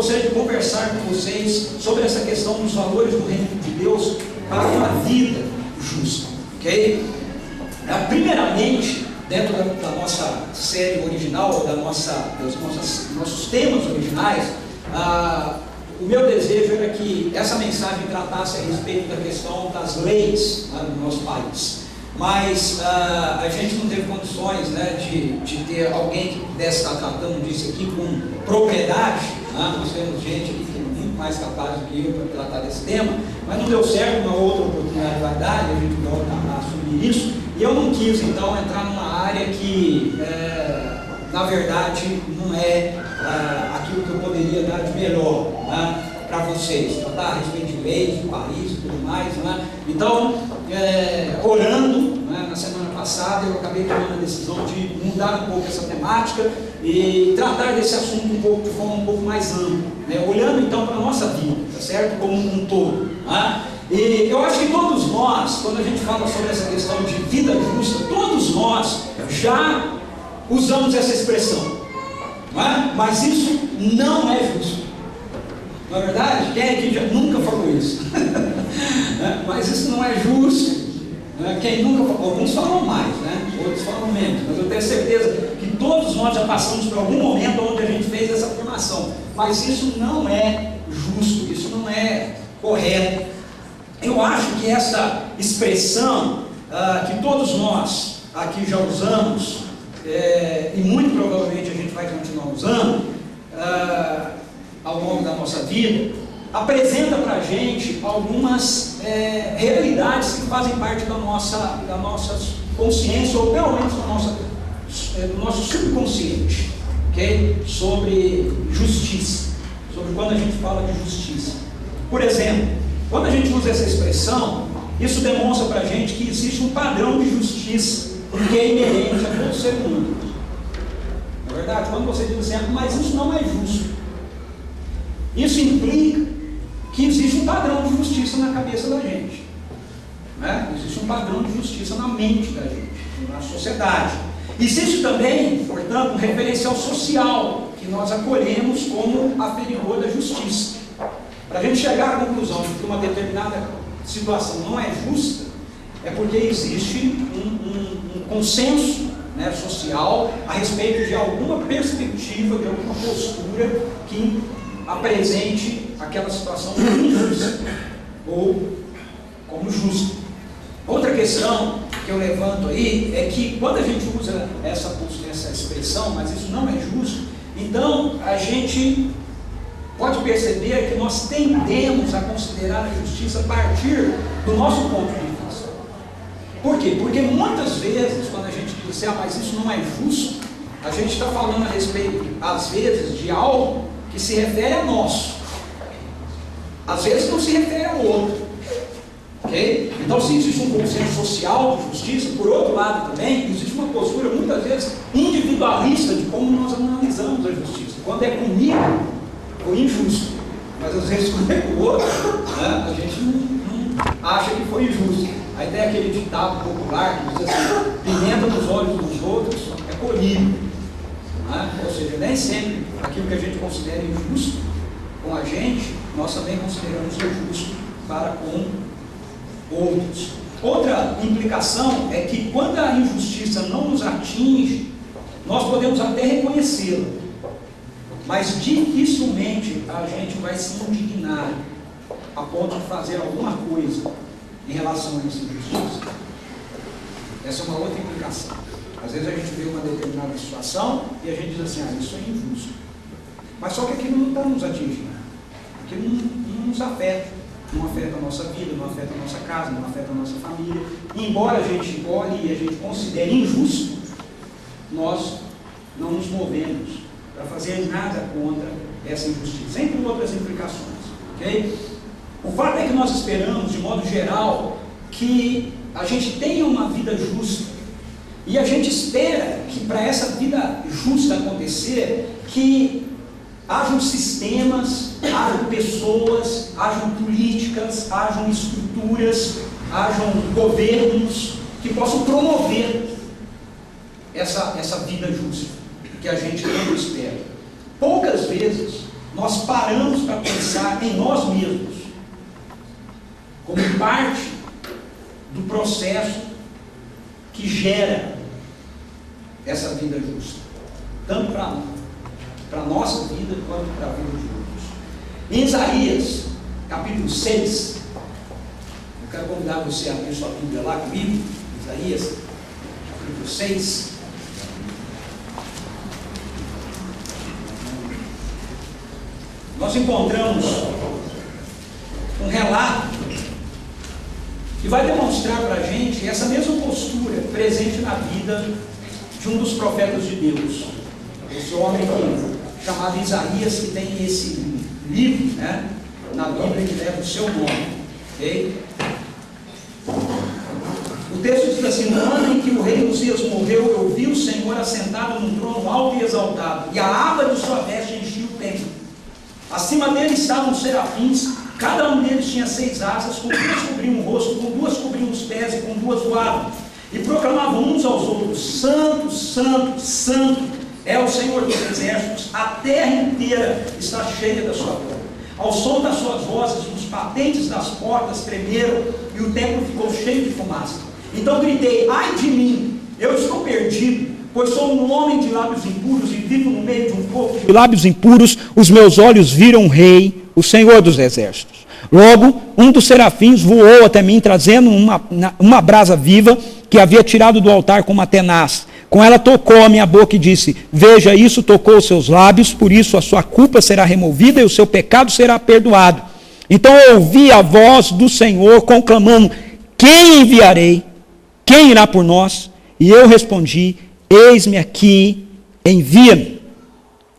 gostaria de conversar com vocês sobre essa questão dos valores do reino de Deus para uma vida justa, ok? Primeiramente, dentro da nossa série original, dos nossos temas originais, o meu desejo era que essa mensagem tratasse a respeito da questão das leis do nosso país. Mas a gente não teve condições, né, de ter alguém que pudesse estar tratando disso aqui com propriedade. Nós temos gente aqui que é muito mais capaz do que eu para tratar desse tema, mas não deu certo, uma outra oportunidade vai dar, e a gente vai assumir isso. E eu não quis, então, entrar numa área que, na verdade, não é aquilo que eu poderia dar de melhor para vocês, tratar a respeito de leis, do país e tudo mais. Então, orando, na semana passada, eu acabei tomando a decisão de mudar um pouco essa temática e tratar desse assunto de forma um pouco mais ampla, olhando então para a nossa vida, tá certo? Como um todo. E eu acho que todos nós, quando a gente fala sobre essa questão de vida justa, todos nós já usamos essa expressão, mas isso não é justo. Na verdade, quem aqui já nunca falou isso? Mas isso não é justo. Quem nunca falou, alguns falam mais, outros falam menos, mas eu tenho certeza que todos nós já passamos por algum momento onde a gente fez essa afirmação, mas isso não é justo, isso não é correto. Eu acho que essa expressão que todos nós aqui já usamos, e muito provavelmente a gente vai continuar usando ao longo da nossa vida, apresenta para a gente algumas realidades que fazem parte da nossa consciência, ou pelo menos do nosso subconsciente, okay? Sobre justiça, sobre quando a gente fala de justiça. Por exemplo, quando a gente usa essa expressão, isso demonstra para a gente que existe um padrão de justiça que é inerente a todo ser humano. Na verdade, quando você diz assim, mas isso não é justo, isso implica que existe um padrão de justiça na cabeça da gente, existe um padrão de justiça na mente da gente, na sociedade. Existe também, portanto, um referencial social que nós acolhemos como aferidor da justiça. Para a gente chegar à conclusão de que uma determinada situação não é justa, é porque existe um consenso social a respeito de alguma perspectiva, de alguma postura que apresente aquela situação como injusta ou como justa. Outra questão que eu levanto aí é que quando a gente usa essa expressão, mas isso não é justo, então a gente pode perceber que nós tendemos a considerar a justiça a partir do nosso ponto de vista. Por quê? Porque muitas vezes, quando a gente diz assim, mas isso não é justo, a gente está falando a respeito, às vezes, de algo que se refere a nós. Às vezes não se refere ao outro. Ok? Então, se existe um consenso social de justiça, por outro lado também, existe uma postura, muitas vezes, individualista de como nós analisamos a justiça. Quando é comigo, foi injusto, mas às vezes quando é com o outro, a gente não acha que foi injusto. Aí tem aquele ditado popular que diz assim, pimenta nos olhos dos outros é colírio. Ou seja, nem sempre aquilo que a gente considera injusto com a gente, nós também consideramos injusto para com outros. Outra implicação é que quando a injustiça não nos atinge, nós podemos até reconhecê-la, mas dificilmente a gente vai se indignar a ponto de fazer alguma coisa em relação a essa injustiça. Essa é uma outra implicação. Às vezes a gente vê uma determinada situação e a gente diz assim, isso é injusto. Mas só que aquilo não está nos atingindo. Aquilo não nos afeta. Não afeta a nossa vida, não afeta a nossa casa, não afeta a nossa família. E embora a gente olhe e a gente considere injusto, nós não nos movemos para fazer nada contra essa injustiça, entre outras implicações. Okay? O fato é que nós esperamos, de modo geral, que a gente tenha uma vida justa. E a gente espera que para essa vida justa acontecer, que hajam sistemas, hajam pessoas, hajam políticas, hajam estruturas, hajam governos que possam promover essa vida justa que a gente tanto espera. Poucas vezes nós paramos para pensar em nós mesmos como parte do processo que gera essa vida justa, tanto para a nossa vida quanto para a vida de outros. Em Isaías, capítulo 6, eu quero convidar você a abrir sua Bíblia lá comigo, Isaías, capítulo 6. Nós encontramos um relato que vai demonstrar para a gente essa mesma postura presente na vida de um dos profetas de Deus. Esse homem chamado Isaías, que tem esse livro, né, na Bíblia que leva o seu nome. Okay? O texto diz assim: no ano em que o rei Uzias morreu, eu vi o Senhor assentado num trono alto e exaltado, e a aba de sua veste enchia o templo. Acima dele estavam os serafins, cada um deles tinha 6 asas, com 2 cobriam o rosto, com 2 cobriam os pés e com 2 voavam. E proclamavam uns aos outros: Santo, Santo, Santo é o Senhor dos exércitos, a terra inteira está cheia da sua glória. Ao som das suas vozes, os batentes das portas tremeram e o templo ficou cheio de fumaça. Então gritei: ai de mim, eu estou perdido, pois sou um homem de lábios impuros e vivo no meio de um povo de lábios impuros. Os meus olhos viram o Rei, o Senhor dos exércitos. Logo, um dos serafins voou até mim, trazendo uma brasa viva que havia tirado do altar com uma tenaz. Com ela tocou a minha boca e disse: veja, isso tocou os seus lábios, por isso a sua culpa será removida e o seu pecado será perdoado. Então eu ouvi a voz do Senhor conclamando: quem enviarei? Quem irá por nós? E eu respondi: eis-me aqui, envia-me.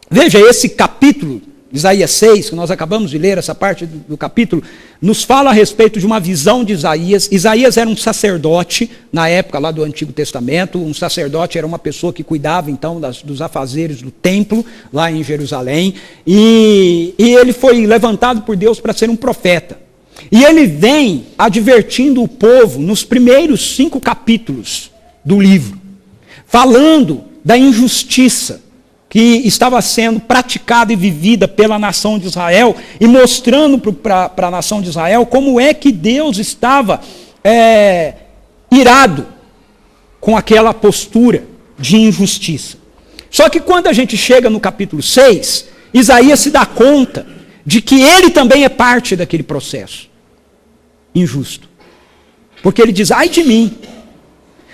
Veja, esse capítulo, Isaías 6, que nós acabamos de ler, essa parte do capítulo, nos fala a respeito de uma visão de Isaías. Isaías era um sacerdote, na época lá do Antigo Testamento. Um sacerdote era uma pessoa que cuidava então dos afazeres do templo, lá em Jerusalém, e ele foi levantado por Deus para ser um profeta. E ele vem advertindo o povo nos primeiros 5 capítulos do livro, falando da injustiça que estava sendo praticada e vivida pela nação de Israel, e mostrando para a nação de Israel como é que Deus estava irado com aquela postura de injustiça. Só que quando a gente chega no capítulo 6, Isaías se dá conta de que ele também é parte daquele processo injusto. Porque ele diz: ai de mim.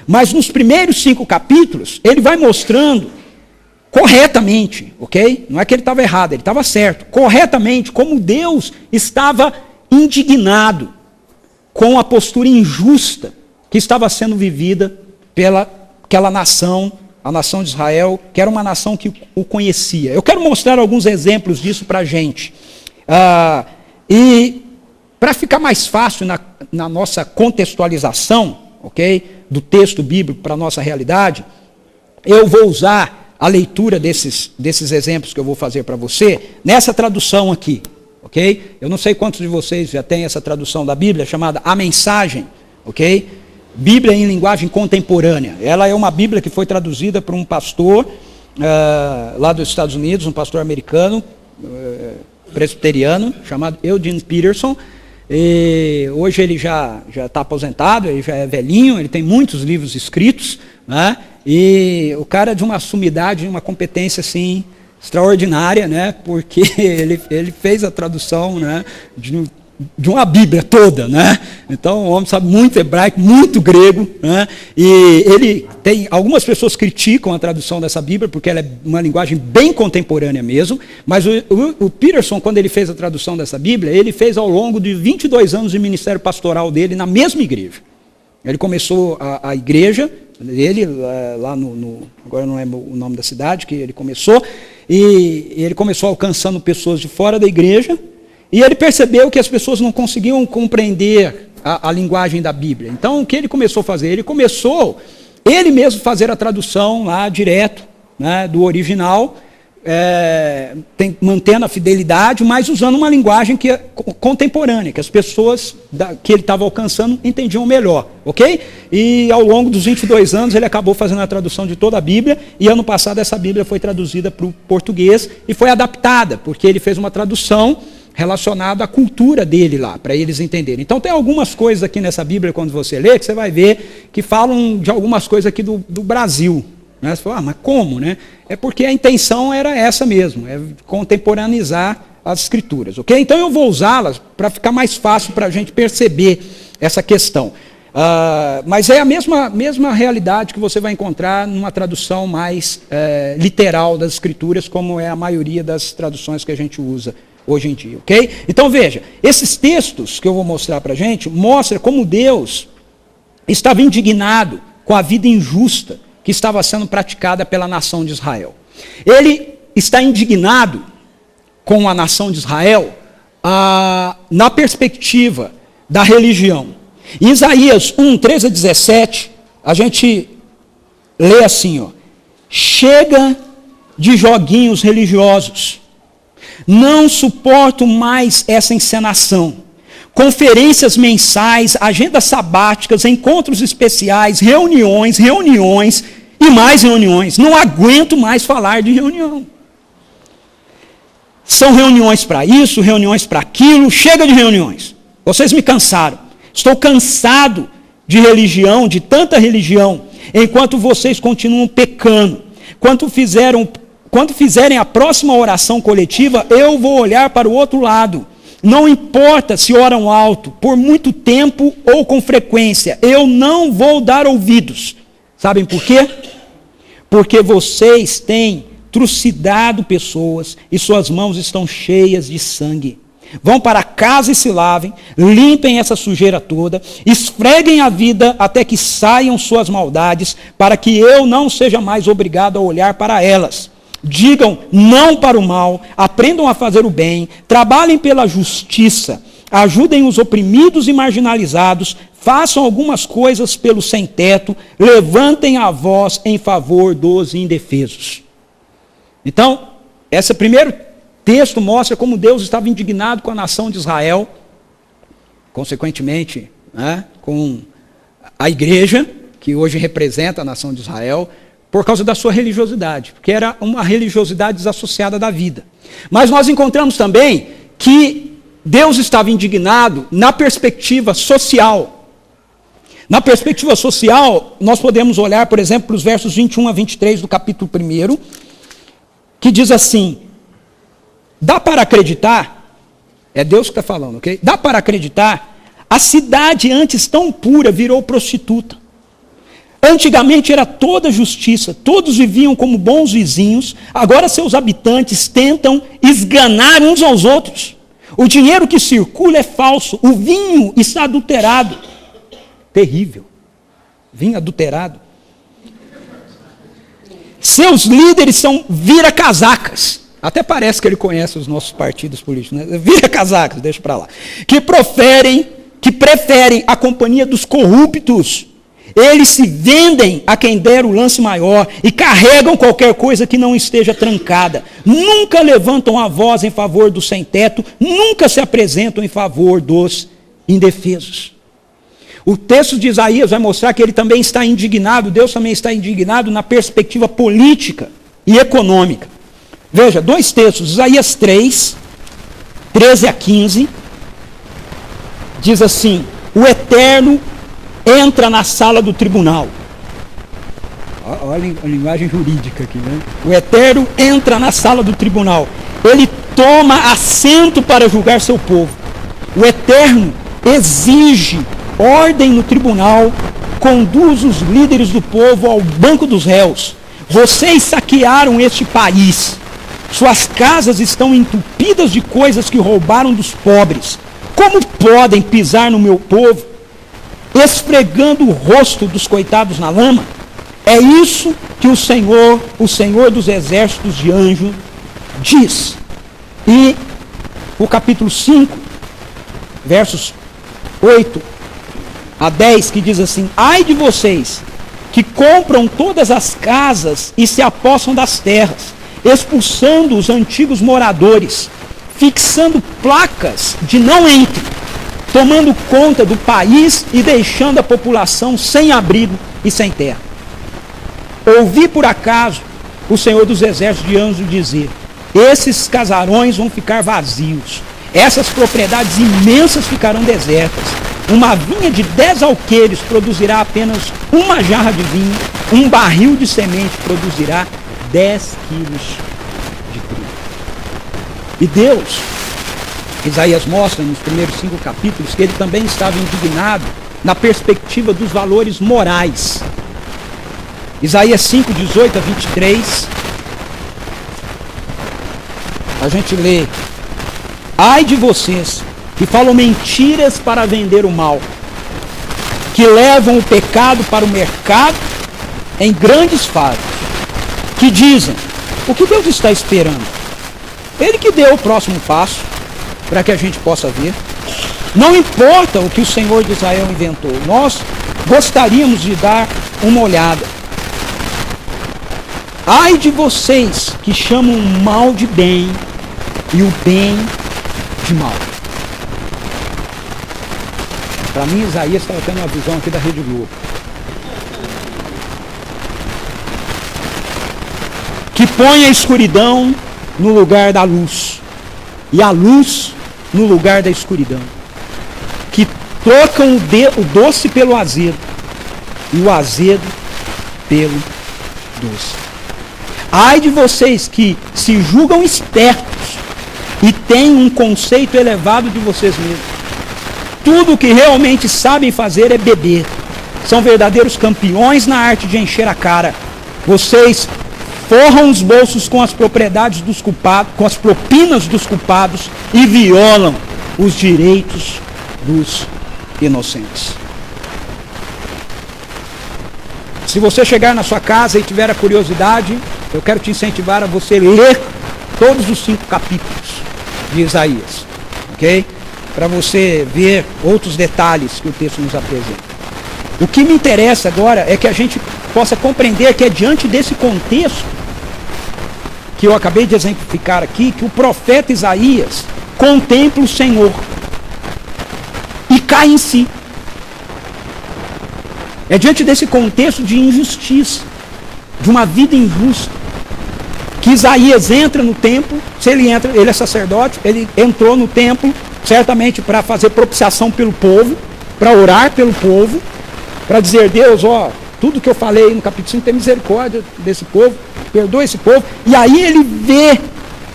Mas nos primeiros 5 capítulos, ele vai mostrando corretamente, ok? Não é que ele estava errado, ele estava certo. Corretamente, como Deus estava indignado com a postura injusta que estava sendo vivida pela aquela nação, a nação de Israel, que era uma nação que o conhecia. Eu quero mostrar alguns exemplos disso para a gente. E para ficar mais fácil na nossa contextualização, ok, do texto bíblico para a nossa realidade, eu vou usar a leitura desses exemplos que eu vou fazer para você, nessa tradução aqui, ok? Eu não sei quantos de vocês já têm essa tradução da Bíblia, chamada A Mensagem, ok? Bíblia em linguagem contemporânea. Ela é uma Bíblia que foi traduzida por um pastor lá dos Estados Unidos, um pastor americano, presbiteriano, chamado Eugene Peterson. E hoje ele já está aposentado, ele já é velhinho, ele tem muitos livros escritos, né? E o cara é de uma sumidade, uma competência assim extraordinária, né? Porque ele fez a tradução, né, de uma Bíblia toda, né? Então o homem sabe muito hebraico, muito grego, né? E ele tem, algumas pessoas criticam a tradução dessa Bíblia porque ela é uma linguagem bem contemporânea mesmo, mas o Peterson, quando ele fez a tradução dessa Bíblia, ele fez ao longo de 22 anos de ministério pastoral dele na mesma igreja. Ele começou a igreja dele lá agora não é o nome da cidade que ele começou, e ele começou alcançando pessoas de fora da igreja. E ele percebeu que as pessoas não conseguiam compreender a linguagem da Bíblia. Então, o que ele começou a fazer? Ele começou, ele mesmo, fazer a tradução lá direto, né, do original, mantendo a fidelidade, mas usando uma linguagem que é contemporânea, que as pessoas que ele estava alcançando entendiam melhor, ok? E ao longo dos 22 anos ele acabou fazendo a tradução de toda a Bíblia, e ano passado essa Bíblia foi traduzida para o português e foi adaptada, porque ele fez uma tradução relacionada à cultura dele lá, para eles entenderem. Então tem algumas coisas aqui nessa Bíblia, quando você lê, que você vai ver que falam de algumas coisas aqui do Brasil. Né? Você fala, mas como? Né? É porque a intenção era essa mesmo, é contemporaneizar as escrituras. Okay? Então eu vou usá-las para ficar mais fácil para a gente perceber essa questão. Mas é a mesma realidade que você vai encontrar numa tradução mais literal das escrituras, como é a maioria das traduções que a gente usa hoje em dia, ok? Então veja, esses textos que eu vou mostrar para a gente, mostra como Deus estava indignado com a vida injusta que estava sendo praticada pela nação de Israel. Ele está indignado com a nação de Israel na perspectiva da religião. Em Isaías 1, 13 a 17, a gente lê assim, ó, chega de joguinhos religiosos. Não suporto mais essa encenação. Conferências mensais, agendas sabáticas, encontros especiais, reuniões e mais reuniões. Não aguento mais falar de reunião. São reuniões para isso, reuniões para aquilo, chega de reuniões. Vocês me cansaram. Estou cansado de religião, de tanta religião, enquanto vocês continuam pecando. Quando fizerem a próxima oração coletiva, eu vou olhar para o outro lado. Não importa se oram alto, por muito tempo ou com frequência, eu não vou dar ouvidos. Sabem por quê? Porque vocês têm trucidado pessoas e suas mãos estão cheias de sangue. Vão para casa e se lavem, limpem essa sujeira toda, esfreguem a vida até que saiam suas maldades, para que eu não seja mais obrigado a olhar para elas. Digam não para o mal, aprendam a fazer o bem, trabalhem pela justiça, ajudem os oprimidos e marginalizados, façam algumas coisas pelo sem-teto, levantem a voz em favor dos indefesos. Então, esse primeiro texto mostra como Deus estava indignado com a nação de Israel, consequentemente, né, com a igreja, que hoje representa a nação de Israel, por causa da sua religiosidade, porque era uma religiosidade desassociada da vida. Mas nós encontramos também que Deus estava indignado na perspectiva social. Na perspectiva social, nós podemos olhar, por exemplo, para os versos 21 a 23 do capítulo 1, que diz assim, dá para acreditar, é Deus que está falando, ok? Dá para acreditar, a cidade antes tão pura virou prostituta. Antigamente era toda justiça, todos viviam como bons vizinhos, agora seus habitantes tentam esganar uns aos outros. O dinheiro que circula é falso, o vinho está adulterado. Terrível. Vinho adulterado. Seus líderes são vira-casacas. Até parece que ele conhece os nossos partidos políticos, né? Vira-casacas, deixa para lá. Que preferem a companhia dos corruptos. Eles se vendem a quem der o lance maior e carregam qualquer coisa que não esteja trancada. Nunca levantam a voz em favor do sem-teto, nunca se apresentam em favor dos indefesos. O texto de Isaías vai mostrar que ele também está indignado, Deus também está indignado na perspectiva política e econômica. Veja, dois textos, Isaías 3, 13 a 15, diz assim, o Eterno entra na sala do tribunal. Olha a linguagem jurídica aqui, né? O Eterno entra na sala do tribunal. Ele toma assento para julgar seu povo. O Eterno exige ordem no tribunal, conduz os líderes do povo ao banco dos réus. Vocês saquearam este país. Suas casas estão entupidas de coisas que roubaram dos pobres. Como podem pisar no meu povo, esfregando o rosto dos coitados na lama? É isso que o Senhor dos exércitos de anjo, diz. E o capítulo 5, versos 8 a 10, que diz assim, ai de vocês, que compram todas as casas e se apossam das terras, expulsando os antigos moradores, fixando placas de não entre, tomando conta do país e deixando a população sem abrigo e sem terra. Ouvi por acaso o Senhor dos Exércitos de anjos dizer: esses casarões vão ficar vazios, essas propriedades imensas ficarão desertas. Uma vinha de 10 alqueires produzirá apenas uma jarra de vinho, um barril de semente produzirá 10 quilos de trigo. E Deus, Isaías mostra nos primeiros 5 capítulos que ele também estava indignado na perspectiva dos valores morais. Isaías 5, 18 a 23, a gente lê: ai de vocês que falam mentiras para vender o mal, que levam o pecado para o mercado em grandes fardos, que dizem: o que Deus está esperando? Ele que deu o próximo passo, para que a gente possa ver. Não importa o que o Senhor de Israel inventou, nós gostaríamos de dar uma olhada. Ai de vocês que chamam o mal de bem e o bem de mal. Para mim, Isaías estava tendo uma visão aqui da Rede Globo. Que põe a escuridão no lugar da luz, e a luz no lugar da escuridão. Que trocam o doce pelo azedo, e o azedo pelo doce. Ai de vocês que se julgam espertos e têm um conceito elevado de vocês mesmos. Tudo o que realmente sabem fazer é beber. São verdadeiros campeões na arte de encher a cara. Vocês forram os bolsos com as propriedades dos culpados, com as propinas dos culpados, e violam os direitos dos inocentes. Se você chegar na sua casa e tiver a curiosidade, eu quero te incentivar a você ler todos os 5 capítulos de Isaías, ok? Para você ver outros detalhes que o texto nos apresenta. O que me interessa agora é que a gente possa compreender que é diante desse contexto que eu acabei de exemplificar aqui, que o profeta Isaías contempla o Senhor e cai em si. É diante desse contexto de injustiça, de uma vida injusta, que Isaías entra no templo. Se ele entra, ele é sacerdote, ele entrou no templo certamente para fazer propiciação pelo povo, para orar pelo povo, para dizer: Deus, ó, tudo que eu falei no capítulo 5, tem misericórdia desse povo, perdoa esse povo. E aí ele vê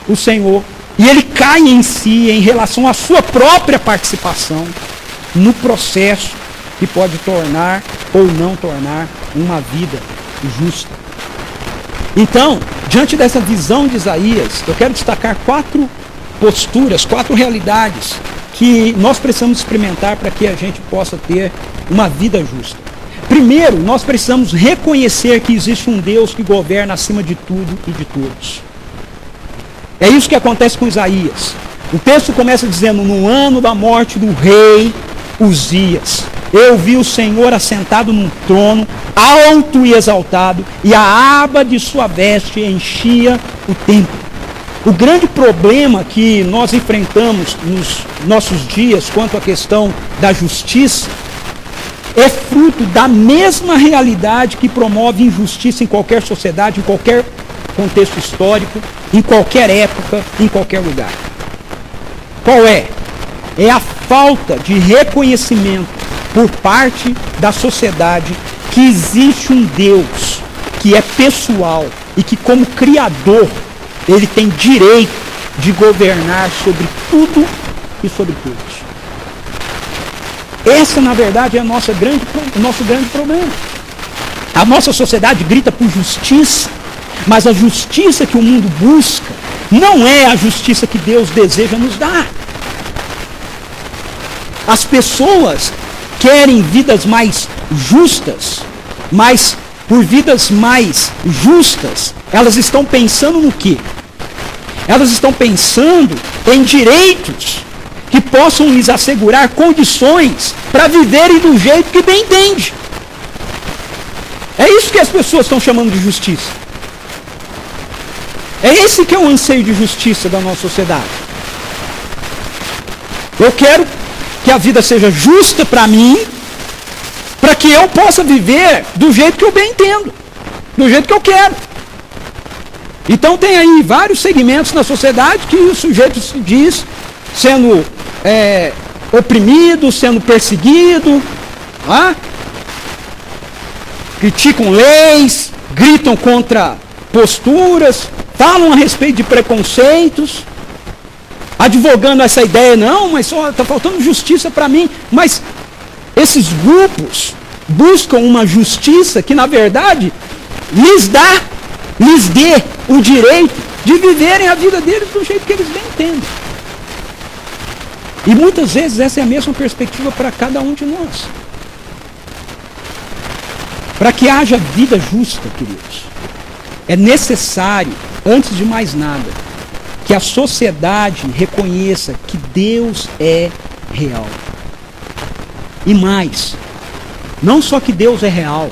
o Senhor, e ele cai em si em relação à sua própria participação no processo que pode tornar ou não tornar uma vida justa. Então, diante dessa visão de Isaías, eu quero destacar 4 posturas, 4 realidades que nós precisamos experimentar para que a gente possa ter uma vida justa. Primeiro, nós precisamos reconhecer que existe um Deus que governa acima de tudo e de todos. É isso que acontece com Isaías. O texto começa dizendo: no ano da morte do rei Uzias, eu vi o Senhor assentado num trono, alto e exaltado, e a aba de sua veste enchia o templo. O grande problema que nós enfrentamos nos nossos dias quanto à questão da justiça é fruto da mesma realidade que promove injustiça em qualquer sociedade, em qualquer contexto histórico, em qualquer época, em qualquer lugar. Qual é? É a falta de reconhecimento por parte da sociedade que existe um Deus que é pessoal e que, como Criador, ele tem direito de governar sobre tudo e sobre todos. Essa, na verdade, é o nosso grande problema. A nossa sociedade grita por justiça, mas a justiça que o mundo busca não é a justiça que Deus deseja nos dar. As pessoas querem vidas mais justas, mas por vidas mais justas, elas estão pensando no quê? Elas estão pensando em direitos que possam lhes assegurar condições para viverem do jeito que bem entende. É isso que as pessoas estão chamando de justiça. É esse que é o anseio de justiça da nossa sociedade. Eu quero que a vida seja justa para mim, para que eu possa viver do jeito que eu bem entendo, do jeito que eu quero. Então tem aí vários segmentos na sociedade que o sujeito se diz sendo oprimido, sendo perseguido, criticam leis, gritam contra posturas, falam a respeito de preconceitos, advogando essa ideia, não, mas só está faltando justiça para mim. Mas esses grupos buscam uma justiça que, na verdade, lhes dê o direito de viverem a vida deles do jeito que eles bem entendem. E muitas vezes essa é a mesma perspectiva para cada um de nós. Para que haja vida justa, queridos, é necessário, antes de mais nada, que a sociedade reconheça que Deus é real. E mais, não só que Deus é real,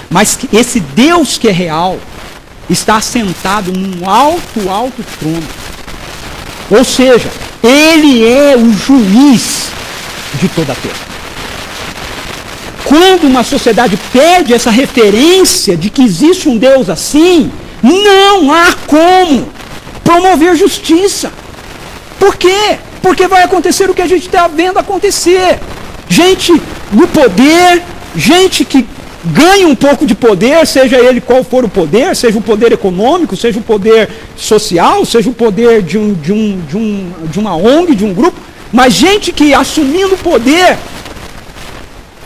mas que esse Deus que é real está assentado num alto trono. Ou seja, Ele é o juiz de toda a terra. Quando uma sociedade perde essa referência de que existe um Deus assim, não há como promover justiça. Por quê? Porque vai acontecer o que a gente está vendo acontecer. Gente no poder, gente que ganha um pouco de poder, seja ele qual for o poder, seja o poder econômico, seja o poder social, seja o poder de uma ONG, de um grupo, mas gente que assumindo o poder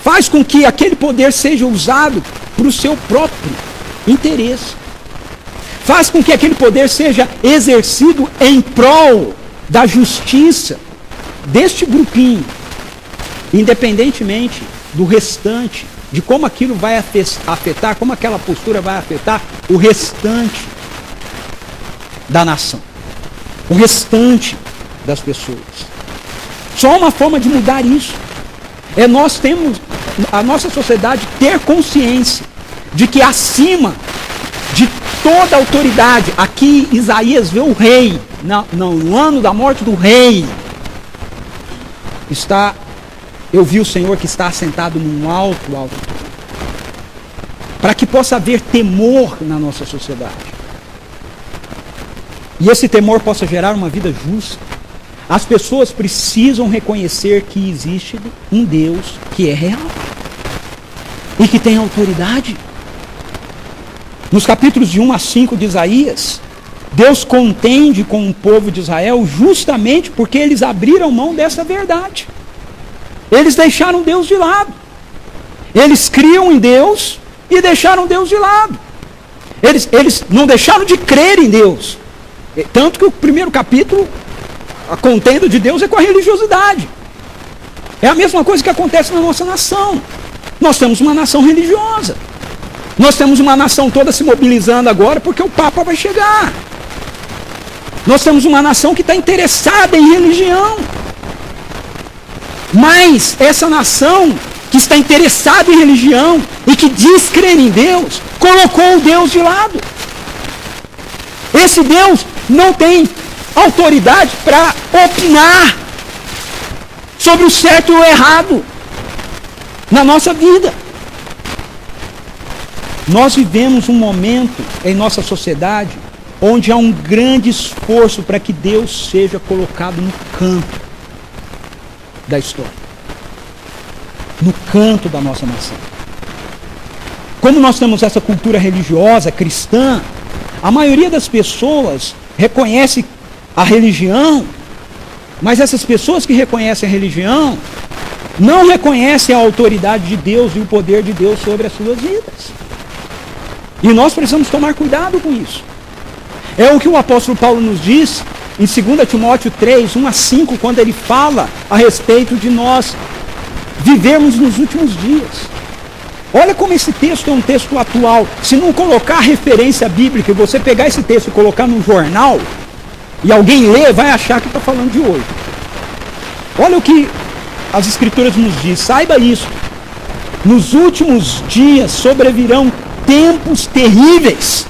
faz com que aquele poder seja usado para o seu próprio interesse. Faz com que aquele poder seja exercido em prol da justiça deste grupinho, independentemente do restante, de como aquilo vai afetar, como aquela postura vai afetar o restante da nação, o restante das pessoas. Só uma forma de mudar isso é nós temos, a nossa sociedade ter consciência de que acima de toda autoridade, aqui Isaías vê o rei, no ano da morte do rei, eu vi o Senhor que está assentado num alto trono, para que possa haver temor na nossa sociedade, e esse temor possa gerar uma vida justa. As pessoas precisam reconhecer que existe um Deus que é real e que tem autoridade. Nos capítulos de 1 a 5 de Isaías, Deus contende com o povo de Israel justamente porque eles abriram mão dessa verdade. Eles deixaram Deus de lado. Eles criam em Deus e deixaram Deus de lado. Eles não deixaram de crer em Deus. Tanto que o primeiro capítulo, a contenda de Deus é com a religiosidade. É a mesma coisa que acontece na nossa nação. Nós temos uma nação religiosa. Nós temos uma nação toda se mobilizando agora porque o Papa vai chegar. Nós temos uma nação que está interessada em religião. Mas essa nação que está interessada em religião e que diz crer em Deus, colocou o Deus de lado. Esse Deus não tem autoridade para opinar sobre o certo e o errado na nossa vida. Nós vivemos um momento em nossa sociedade onde há um grande esforço para que Deus seja colocado no canto da história, no canto da nossa nação. Como nós temos essa cultura religiosa cristã, a maioria das pessoas reconhece a religião, mas essas pessoas que reconhecem a religião não reconhecem a autoridade de Deus e o poder de Deus sobre as suas vidas. E nós precisamos tomar cuidado com isso. É o que o apóstolo Paulo nos diz em 2 Timóteo 3, 1 a 5, quando ele fala a respeito de nós vivermos nos últimos dias. Olha como esse texto é um texto atual. Se não colocar referência bíblica e você pegar esse texto e colocar no jornal, e alguém ler, vai achar que está falando de hoje. Olha o que as Escrituras nos diz. Saiba isso. Nos últimos dias sobrevirão tempos terríveis.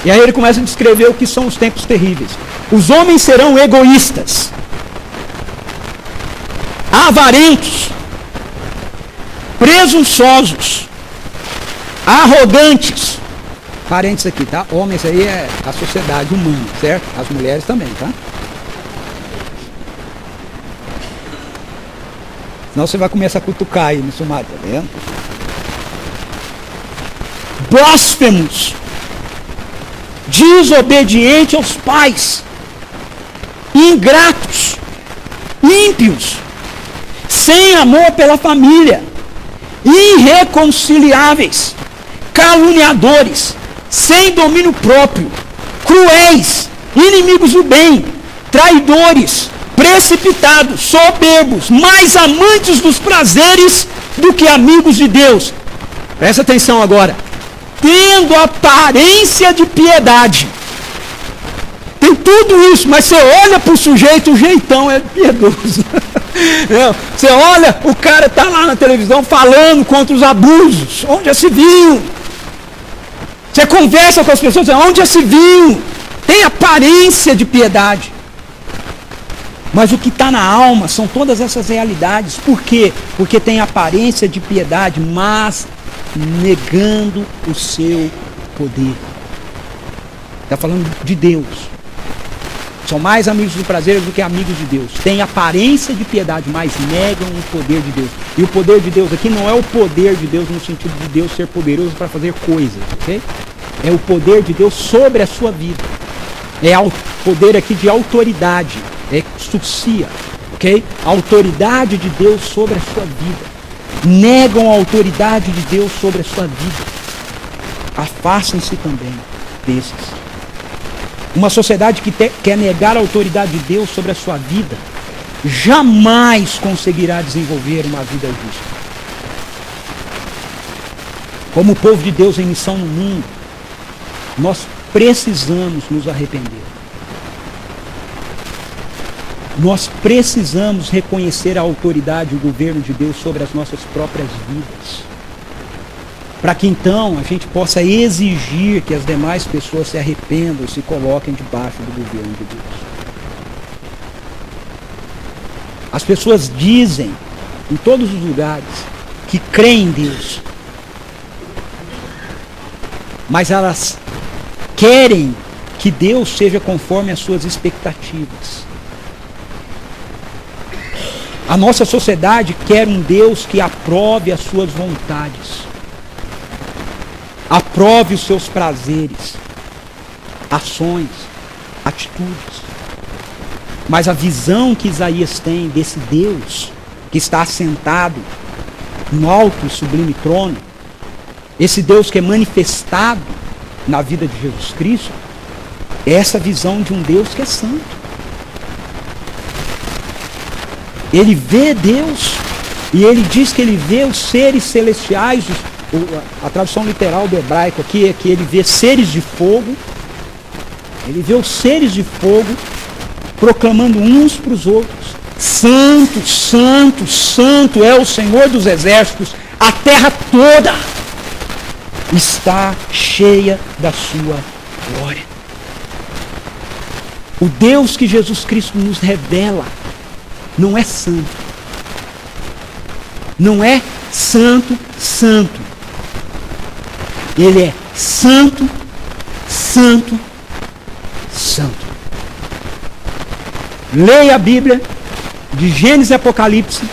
E aí ele começa a descrever o que são os tempos terríveis. Os homens serão egoístas, avarentos, presunçosos, arrogantes. Parentes aqui, tá? Homens aí é a sociedade humana, certo? As mulheres também, tá? Senão você vai começar a cutucar aí no sumário, tá vendo? Blasfemos, desobedientes aos pais, ingratos, ímpios, sem amor pela família, irreconciliáveis, caluniadores, sem domínio próprio, cruéis, inimigos do bem, traidores, precipitados, soberbos, mais amantes dos prazeres do que amigos de Deus. Presta atenção agora. Tendo aparência de piedade. Tem tudo isso, mas você olha para o sujeito, o jeitão é piedoso. Você olha, o cara está lá na televisão falando contra os abusos. Onde já se viu? Você conversa com as pessoas, onde já se viu? Tem aparência de piedade. Mas o que está na alma são todas essas realidades. Por quê? Porque tem aparência de piedade, mas negando o seu poder. Está falando de Deus. São mais amigos do prazer do que amigos de Deus. Tem aparência de piedade, mas negam o poder de Deus. E o poder de Deus aqui não é o poder de Deus no sentido de Deus ser poderoso para fazer coisas, ok? É o poder de Deus sobre a sua vida. É o poder aqui de autoridade. É exousia, ok? A autoridade de Deus sobre a sua vida. Negam a autoridade de Deus sobre a sua vida. Afastem-se também desses. Uma sociedade que quer negar a autoridade de Deus sobre a sua vida jamais conseguirá desenvolver uma vida justa. Como povo de Deus em missão no mundo, nós precisamos nos arrepender. Nós precisamos reconhecer a autoridade e o governo de Deus sobre as nossas próprias vidas. Para que então a gente possa exigir que as demais pessoas se arrependam e se coloquem debaixo do governo de Deus. As pessoas dizem, em todos os lugares, que creem em Deus. Mas elas querem que Deus seja conforme as suas expectativas. A nossa sociedade quer um Deus que aprove as suas vontades, aprove os seus prazeres, ações, atitudes. Mas a visão que Isaías tem desse Deus que está assentado no alto e sublime trono, esse Deus que é manifestado na vida de Jesus Cristo, é essa visão de um Deus que é santo. Ele vê Deus e ele diz que ele vê os seres celestiais. A tradução literal do hebraico aqui é que ele vê seres de fogo. Ele vê os seres de fogo proclamando uns para os outros: Santo, Santo, Santo é o Senhor dos exércitos. A terra toda está cheia da sua glória. O Deus que Jesus Cristo nos revela não é santo. Não é santo, santo. Ele é santo, santo, santo. Leia a Bíblia, de Gênesis e Apocalipse,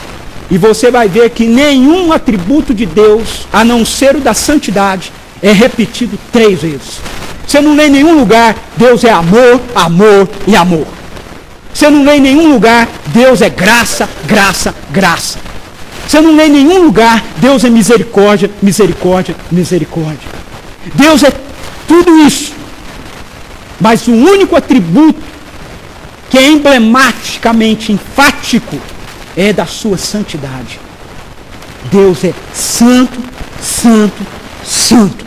e você vai ver que nenhum atributo de Deus, a não ser o da santidade, é repetido 3 vezes. Você não lê em nenhum lugar, Deus é amor, amor e amor. Você não lê em nenhum lugar, Deus é graça, graça, graça. Você não lê em nenhum lugar, Deus é misericórdia, misericórdia, misericórdia. Deus é tudo isso. Mas o único atributo que é emblematicamente enfático é da sua santidade. Deus é santo, santo, santo.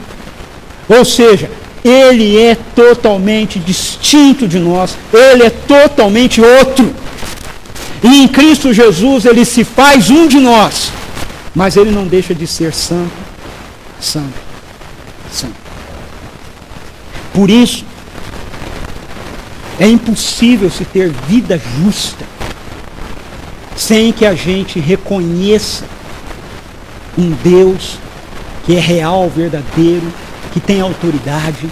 Ou seja, Ele é totalmente distinto de nós. Ele é totalmente outro. E em Cristo Jesus Ele se faz um de nós. Mas Ele não deixa de ser santo, santo, santo. Por isso, é impossível se ter vida justa sem que a gente reconheça um Deus que é real, verdadeiro, que tem autoridade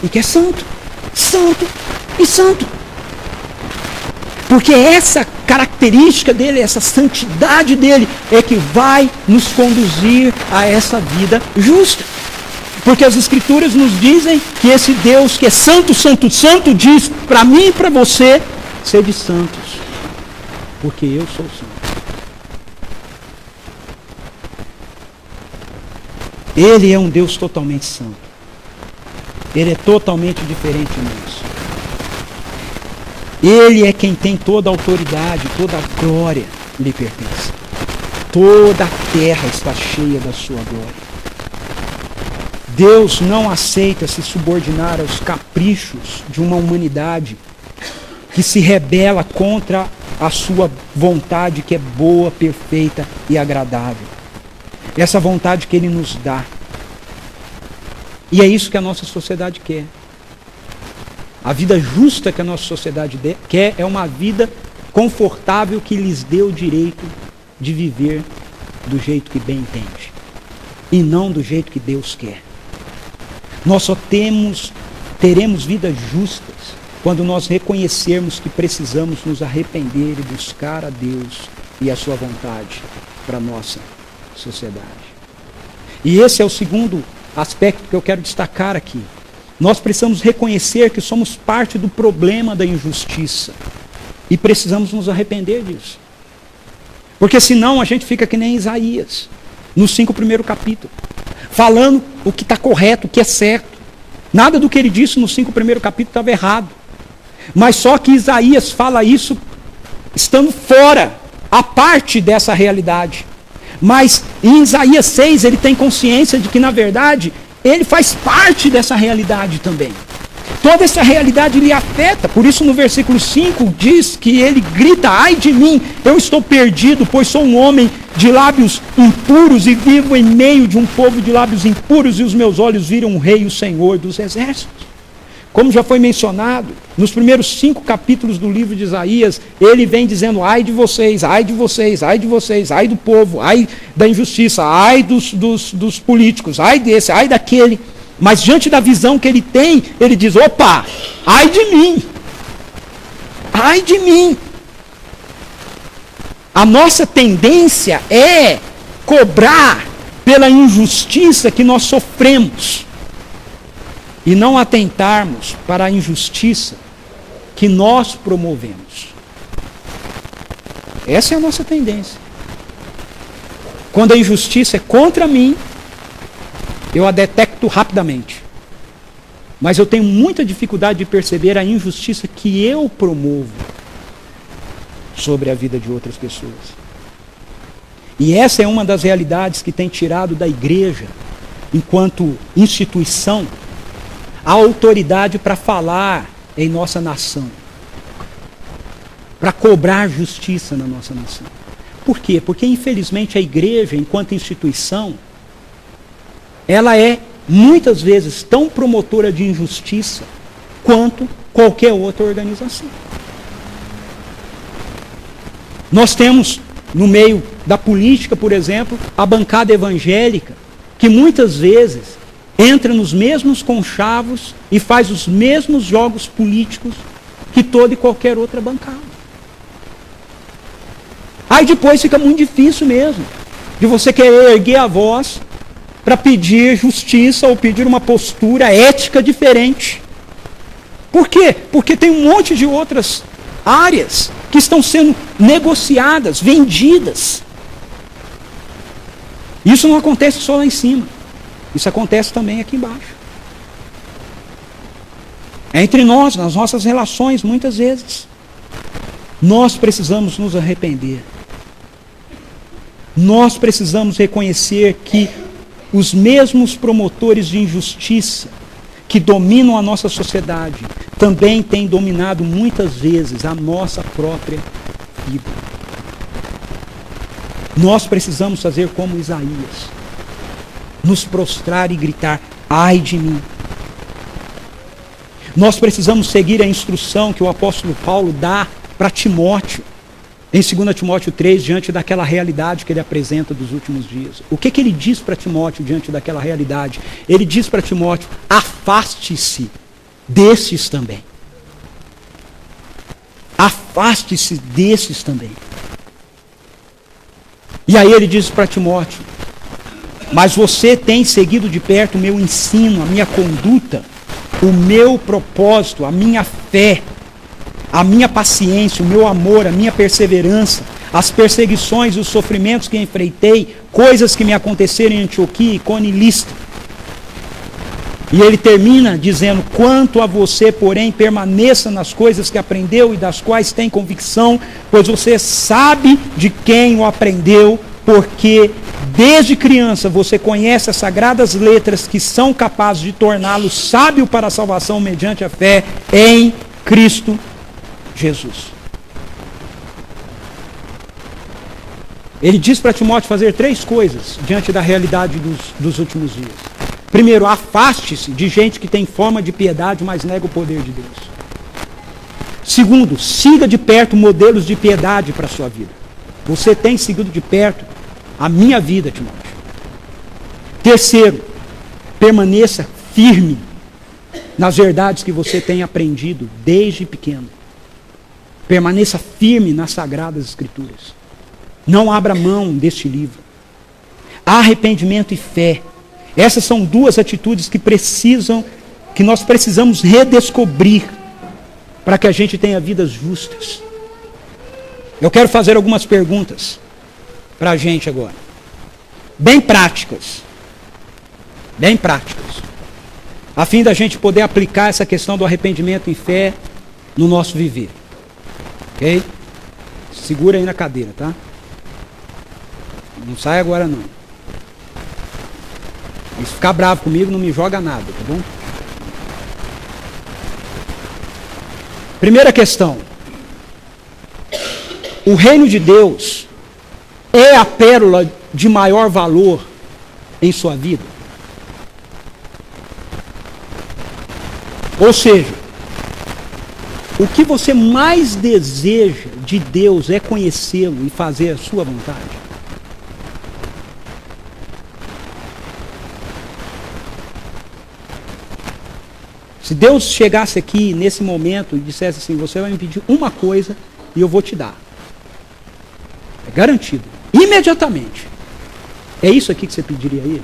e que é santo, santo e santo. Porque essa característica dele, essa santidade dele, é que vai nos conduzir a essa vida justa. Porque as Escrituras nos dizem que esse Deus que é santo, santo, santo, diz para mim e para você, sede santos, porque eu sou santo. Ele é um Deus totalmente santo. Ele é totalmente diferente de nós. Ele é quem tem toda a autoridade, toda a glória lhe pertence. Toda a terra está cheia da sua glória. Deus não aceita se subordinar aos caprichos de uma humanidade que se rebela contra a sua vontade, que é boa, perfeita e agradável. Essa vontade que Ele nos dá. E é isso que a nossa sociedade quer. A vida justa que a nossa sociedade quer é uma vida confortável que lhes dê o direito de viver do jeito que bem entende. E não do jeito que Deus quer. Nós só teremos vidas justas quando nós reconhecermos que precisamos nos arrepender e buscar a Deus e a sua vontade para a nossa sociedade. E esse é o segundo aspecto que eu quero destacar aqui. Nós precisamos reconhecer que somos parte do problema da injustiça e precisamos nos arrepender disso. Porque senão a gente fica que nem Isaías, nos 5 primeiros capítulos, falando o que está correto, o que é certo. Nada do que ele disse nos 5 primeiros capítulos estava errado. Mas só que Isaías fala isso estando fora, a parte dessa realidade. Mas em Isaías 6 ele tem consciência de que na verdade ele faz parte dessa realidade também. Toda essa realidade lhe afeta. Por isso no versículo 5 diz que ele grita: ai de mim, eu estou perdido, pois sou um homem de lábios impuros e vivo em meio de um povo de lábios impuros, e os meus olhos viram o Rei, o Senhor dos Exércitos. Como já foi mencionado, nos primeiros 5 capítulos do livro de Isaías, ele vem dizendo: ai de vocês, ai de vocês, ai de vocês, ai do povo, ai da injustiça, ai dos políticos, ai desse, ai daquele. Mas diante da visão que ele tem, ele diz: opa, ai de mim, ai de mim. A nossa tendência é cobrar pela injustiça que nós sofremos e não atentarmos para a injustiça que nós promovemos. Essa é a nossa tendência. Quando a injustiça é contra mim, eu a detecto rapidamente. Mas eu tenho muita dificuldade de perceber a injustiça que eu promovo sobre a vida de outras pessoas. E essa é uma das realidades que tem tirado da igreja, enquanto instituição, a autoridade para falar em nossa nação, para cobrar justiça na nossa nação. Por quê? Porque infelizmente a igreja, enquanto instituição, ela é muitas vezes tão promotora de injustiça quanto qualquer outra organização. Nós temos no meio da política, por exemplo, a bancada evangélica, que muitas vezes entra nos mesmos conchavos e faz os mesmos jogos políticos que toda e qualquer outra bancada. Aí depois fica muito difícil mesmo de você querer erguer a voz para pedir justiça ou pedir uma postura ética diferente. Por quê? Porque tem um monte de outras áreas que estão sendo negociadas, vendidas. Isso não acontece só lá em cima. Isso acontece também aqui embaixo. É entre nós, nas nossas relações, muitas vezes. Nós precisamos nos arrepender. Nós precisamos reconhecer que os mesmos promotores de injustiça que dominam a nossa sociedade também têm dominado muitas vezes a nossa própria vida. Nós precisamos fazer como Isaías, nos prostrar e gritar: ai de mim. nós precisamos seguir a instrução que o apóstolo Paulo dá para Timóteo, em 2 Timóteo 3, diante daquela realidade que ele apresenta dos últimos dias. O que ele diz para Timóteo diante daquela realidade? Ele diz para Timóteo: afaste-se desses também. Afaste-se desses também. E aí ele diz para Timóteo: mas você tem seguido de perto o meu ensino, a minha conduta, o meu propósito, a minha fé, a minha paciência, o meu amor, a minha perseverança, as perseguições e os sofrimentos que enfrentei, coisas que me aconteceram em Antioquia, Icônio e Listra. E ele termina dizendo: quanto a você, porém, permaneça nas coisas que aprendeu e das quais tem convicção, pois você sabe de quem o aprendeu, porque desde criança você conhece as sagradas letras que são capazes de torná-lo sábio para a salvação mediante a fé em Cristo Jesus. Ele diz para Timóteo fazer 3 coisas diante da realidade dos últimos dias. Primeiro, afaste-se de gente que tem forma de piedade, mas nega o poder de Deus. Segundo, siga de perto modelos de piedade para a sua vida. Você tem seguido de perto a minha vida, Timóteo. Terceiro, permaneça firme nas verdades que você tem aprendido desde pequeno. Permaneça firme nas Sagradas Escrituras. Não abra mão deste livro. Arrependimento e fé. Essas são 2 atitudes que nós precisamos redescobrir para que a gente tenha vidas justas. Eu quero fazer algumas perguntas para a gente agora. Bem práticas. Bem práticas. A fim da gente poder aplicar essa questão do arrependimento e fé no nosso viver. Ok? Segura aí na cadeira, tá? Não sai agora não. Se ficar bravo comigo, não me joga nada, tá bom? Primeira questão. O reino de Deus é a pérola de maior valor em sua vida? Ou seja, o que você mais deseja de Deus é conhecê-lo e fazer a sua vontade? Se Deus chegasse aqui nesse momento e dissesse assim: você vai me pedir uma coisa e eu vou te dar. É garantido. Imediatamente. É isso aqui que você pediria a Ele?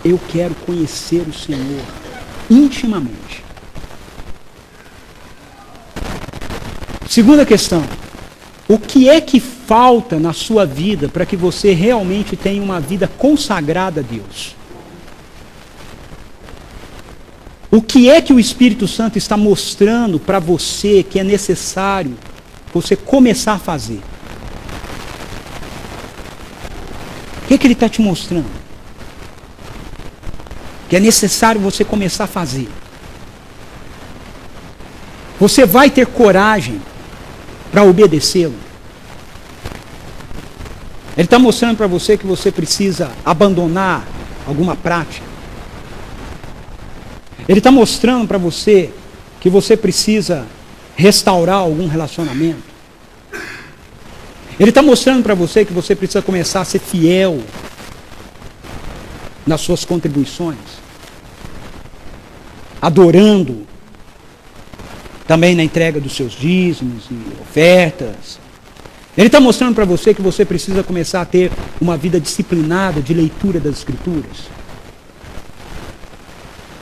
Eu quero conhecer o Senhor intimamente. Segunda questão. O que é que falta na sua vida para que você realmente tenha uma vida consagrada a Deus? O que é que o Espírito Santo está mostrando para você que é necessário você começar a fazer? O que é que ele está te mostrando? Que é necessário você começar a fazer. Você vai ter coragem para obedecê-lo? Ele está mostrando para você que você precisa abandonar alguma prática. Ele está mostrando para você que você precisa restaurar algum relacionamento. Ele está mostrando para você que você precisa começar a ser fiel nas suas contribuições, adorando também na entrega dos seus dízimos e ofertas. Ele está mostrando para você que você precisa começar a ter uma vida disciplinada de leitura das Escrituras.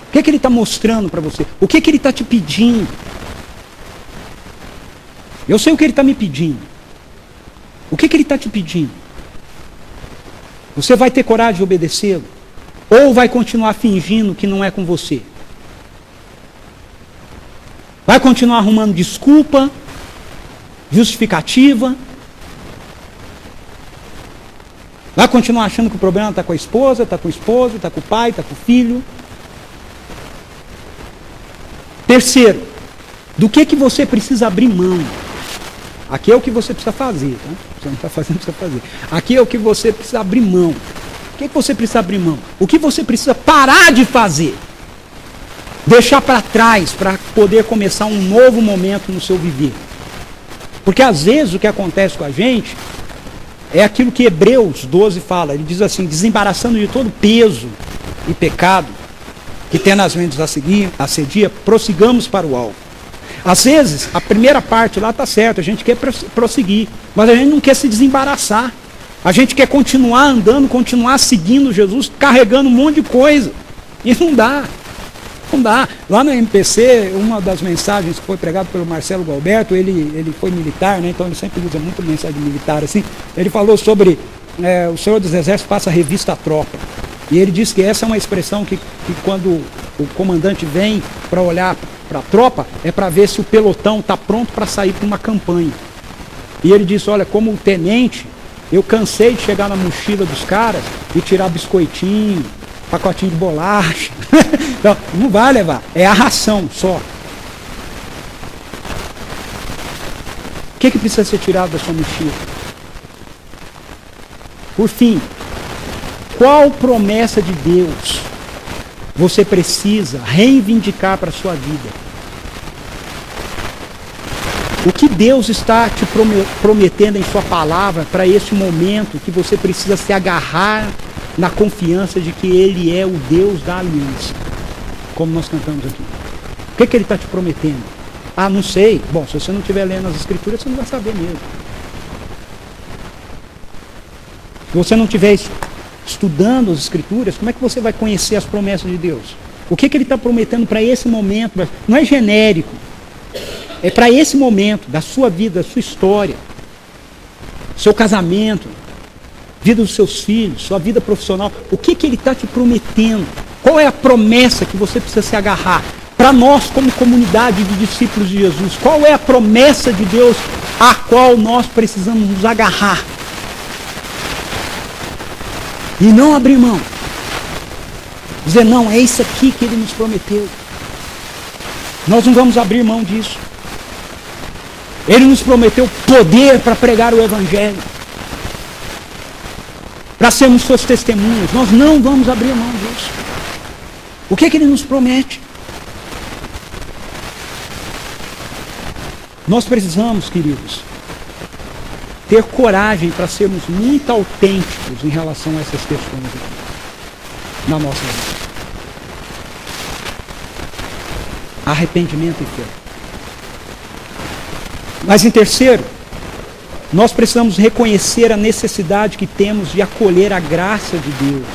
O que é que ele está mostrando para você? O que é que ele está te pedindo? Eu sei o que ele está me pedindo. O que é que ele está te pedindo? Você vai ter coragem de obedecê-lo? Ou vai continuar fingindo que não é com você? Vai continuar arrumando desculpa, justificativa? Vai continuar achando que o problema está com a esposa, está com o esposo, está com o pai, está com o filho? Terceiro, do que você precisa abrir mão? Aqui é o que você precisa fazer, tá? Você não está fazendo, precisa fazer. Aqui é o que você precisa abrir mão. O que você precisa abrir mão? O que você precisa parar de fazer? deixar para trás para poder começar um novo momento no seu viver. Porque às vezes o que acontece com a gente é aquilo que Hebreus 12 fala. Ele diz assim: desembaraçando de todo peso e pecado que tenazmente assedia, prossigamos para o alvo. Às vezes, a primeira parte lá está certo, a gente quer prosseguir, mas a gente não quer se desembaraçar. A gente quer continuar andando, continuar seguindo Jesus, carregando um monte de coisa. E não dá. Não dá. Lá no MPC, uma das mensagens que foi pregada pelo Marcelo Galberto, ele foi militar, né? Então ele sempre usa muito mensagem militar assim. Ele falou sobre o Senhor dos Exércitos passa a revista à tropa. E ele disse que essa é uma expressão que quando o comandante vem para olhar para a tropa, é para ver se o pelotão está pronto para sair para uma campanha. E ele disse: olha, como tenente, eu cansei de chegar na mochila dos caras e tirar biscoitinho, pacotinho de bolacha. Então, não vai levar, é a ração só. O que precisa ser tirado da sua mochila? Por fim, qual promessa de Deus você precisa reivindicar para a sua vida? O que Deus está te prometendo em sua palavra para esse momento que você precisa se agarrar na confiança de que Ele é o Deus da aliança, como nós cantamos aqui? O que Ele está te prometendo? Ah, não sei. Bom, se você não estiver lendo as Escrituras, você não vai saber mesmo. Se você não estiver estudando as Escrituras, como é que você vai conhecer as promessas de Deus? O que Ele está prometendo para esse momento? Não é genérico. É para esse momento da sua vida, da sua história, seu casamento, vida dos seus filhos, sua vida profissional. O que Ele está te prometendo? Qual é a promessa que você precisa se agarrar? Para nós, como comunidade de discípulos de Jesus, qual é a promessa de Deus a qual nós precisamos nos agarrar? E não abrir mão. Dizer: não, é isso aqui que Ele nos prometeu. Nós não vamos abrir mão disso. Ele nos prometeu poder para pregar o Evangelho, para sermos suas testemunhas. Nós não vamos abrir mão disso. O que Ele nos promete? Nós precisamos, queridos, ter coragem para sermos muito autênticos em relação a essas questões aqui, na nossa vida. Arrependimento e fé. Mas em terceiro, nós precisamos reconhecer a necessidade que temos de acolher a graça de Deus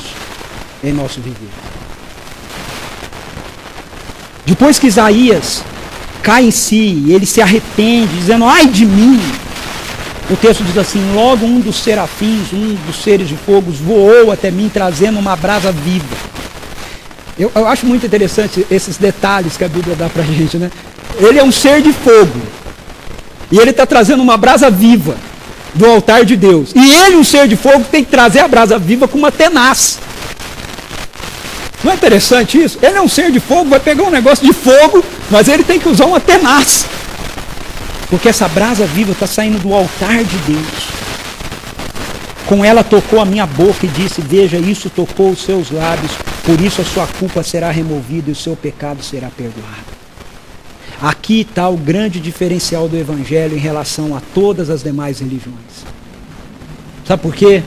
em nosso viver. Depois que Isaías cai em si, ele se arrepende, dizendo: ai de mim! O texto diz assim: logo um dos serafins, um dos seres de fogo, voou até mim, trazendo uma brasa viva. Eu acho muito interessante esses detalhes que a Bíblia dá pra gente, né? Ele é um ser de fogo. E ele está trazendo uma brasa viva do altar de Deus. E ele, um ser de fogo, tem que trazer a brasa viva com uma tenaz. Não é interessante isso? Ele é um ser de fogo, vai pegar um negócio de fogo, mas ele tem que usar uma tenaz. Porque essa brasa viva está saindo do altar de Deus. Com ela tocou a minha boca e disse: veja, isso tocou os seus lábios, por isso a sua culpa será removida e o seu pecado será perdoado. Aqui está o grande diferencial do Evangelho em relação a todas as demais religiões. Sabe por quê?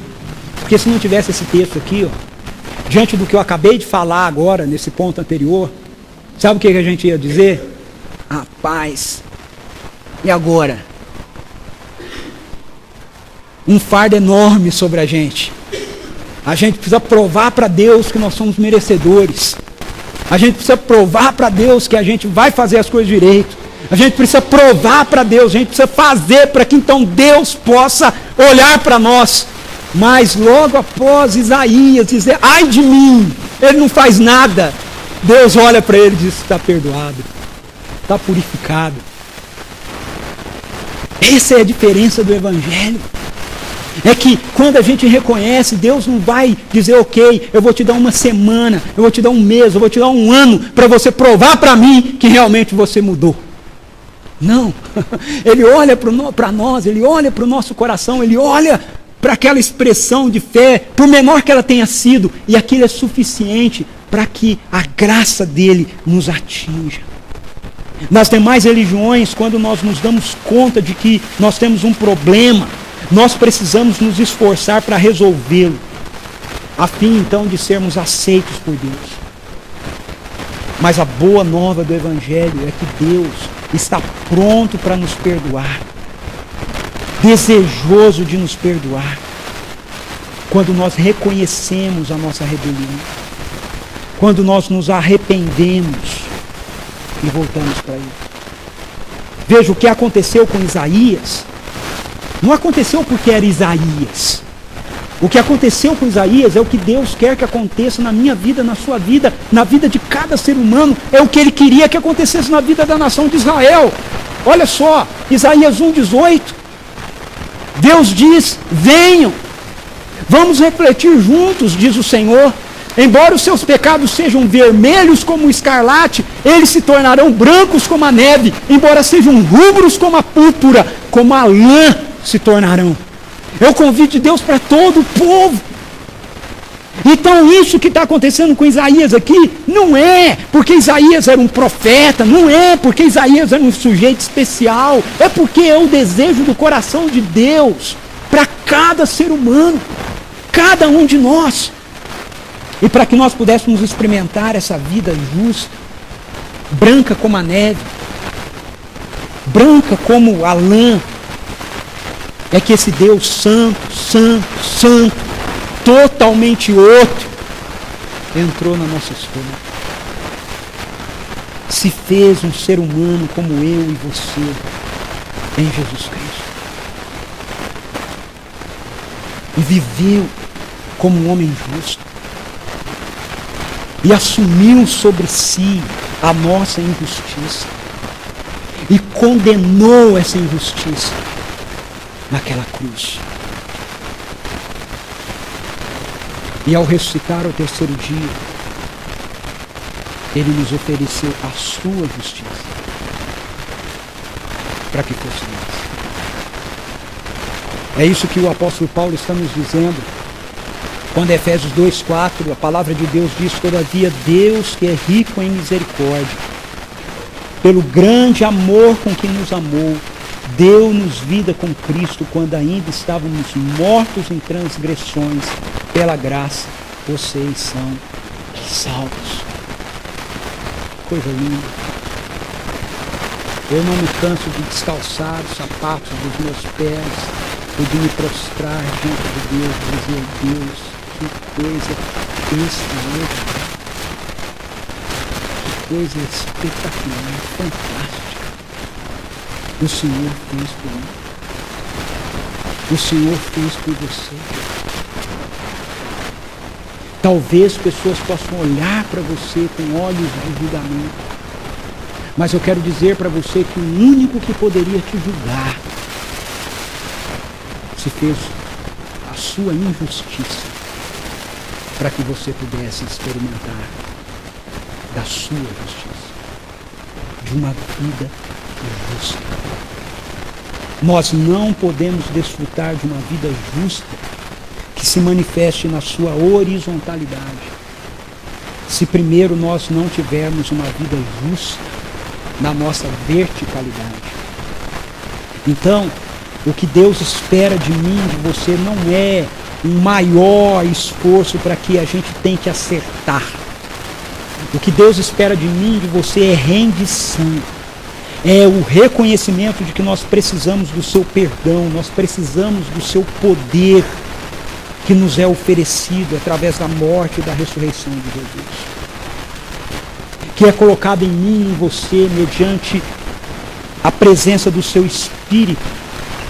Porque se não tivesse esse texto aqui, ó, diante do que eu acabei de falar agora, nesse ponto anterior, sabe o que a gente ia dizer? Rapaz, e agora? Um fardo enorme sobre a gente. A gente precisa provar para Deus que nós somos merecedores. A gente precisa provar para Deus que a gente vai fazer as coisas direito. A gente precisa provar para Deus, a gente precisa fazer para que então Deus possa olhar para nós. Mas logo após Isaías dizer: ai de mim, ele não faz nada, Deus olha para ele e diz: está perdoado, está purificado. Essa é a diferença do Evangelho. É que quando a gente reconhece, Deus não vai dizer: ok, eu vou te dar uma semana, eu vou te dar um mês, eu vou te dar um ano para você provar para mim que realmente você mudou. Não, Ele olha para nós, Ele olha para o nosso coração, Ele olha para aquela expressão de fé, por menor que ela tenha sido, e aquilo é suficiente para que a graça dele nos atinja. Nas demais religiões, quando nós nos damos conta de que nós temos um problema, nós precisamos nos esforçar para resolvê-lo, a fim então de sermos aceitos por Deus. Mas a boa nova do Evangelho é que Deus está pronto para nos perdoar, desejoso de nos perdoar, quando nós reconhecemos a nossa rebelião, quando nós nos arrependemos e voltamos para Ele. Veja, o que aconteceu com Isaías, não aconteceu porque era Isaías. O que aconteceu com Isaías é o que Deus quer que aconteça na minha vida, na sua vida, na vida de cada ser humano. É o que Ele queria que acontecesse na vida da nação de Israel. Olha só, Isaías 1,18. Deus diz: venham, vamos refletir juntos, diz o Senhor. Embora os seus pecados sejam vermelhos como o escarlate, eles se tornarão brancos como a neve. Embora sejam rubros como a púrpura, como a lã se tornarão. É o convite de Deus para todo o povo. Então isso que está acontecendo com Isaías aqui, não é porque Isaías era um profeta, não é porque Isaías era um sujeito especial, é porque é o desejo do coração de Deus para cada ser humano, cada um de nós. E para que nós pudéssemos experimentar essa vida justa, branca como a neve, branca como a lã, é que esse Deus santo, santo, santo, totalmente outro, entrou na nossa história. Se fez um ser humano como eu e você, em Jesus Cristo. E viveu como um homem justo. E assumiu sobre si a nossa injustiça. E condenou essa injustiça naquela cruz. E ao ressuscitar ao terceiro dia, Ele nos ofereceu a sua justiça, para que fosse nós. É isso que o apóstolo Paulo está nos dizendo, quando em Efésios 2,4, a palavra de Deus diz: todavia Deus, que é rico em misericórdia, pelo grande amor com que nos amou, deu-nos vida com Cristo, quando ainda estávamos mortos em transgressões. Pela graça, vocês são salvos. Coisa linda. Eu não me canso de descalçar os sapatos dos meus pés, ou de me prostrar diante de Deus, e dizer: Deus, que coisa extraordinária, que coisa espetacular, fantástica. O Senhor fez por mim. O Senhor fez por você. Talvez pessoas possam olhar para você com olhos de julgamento, mas eu quero dizer para você que o único que poderia te julgar se fez a sua injustiça, para que você pudesse experimentar da sua justiça, de uma vida justa. Nós não podemos desfrutar de uma vida justa que se manifeste na sua horizontalidade, se primeiro nós não tivermos uma vida justa na nossa verticalidade. Então, o que Deus espera de mim, de você, não é um maior esforço para que a gente tente acertar. O que Deus espera de mim, de você, é rendição. É o reconhecimento de que nós precisamos do seu perdão, nós precisamos do seu poder, que nos é oferecido através da morte e da ressurreição de Jesus, que é colocado em mim e em você mediante a presença do seu Espírito,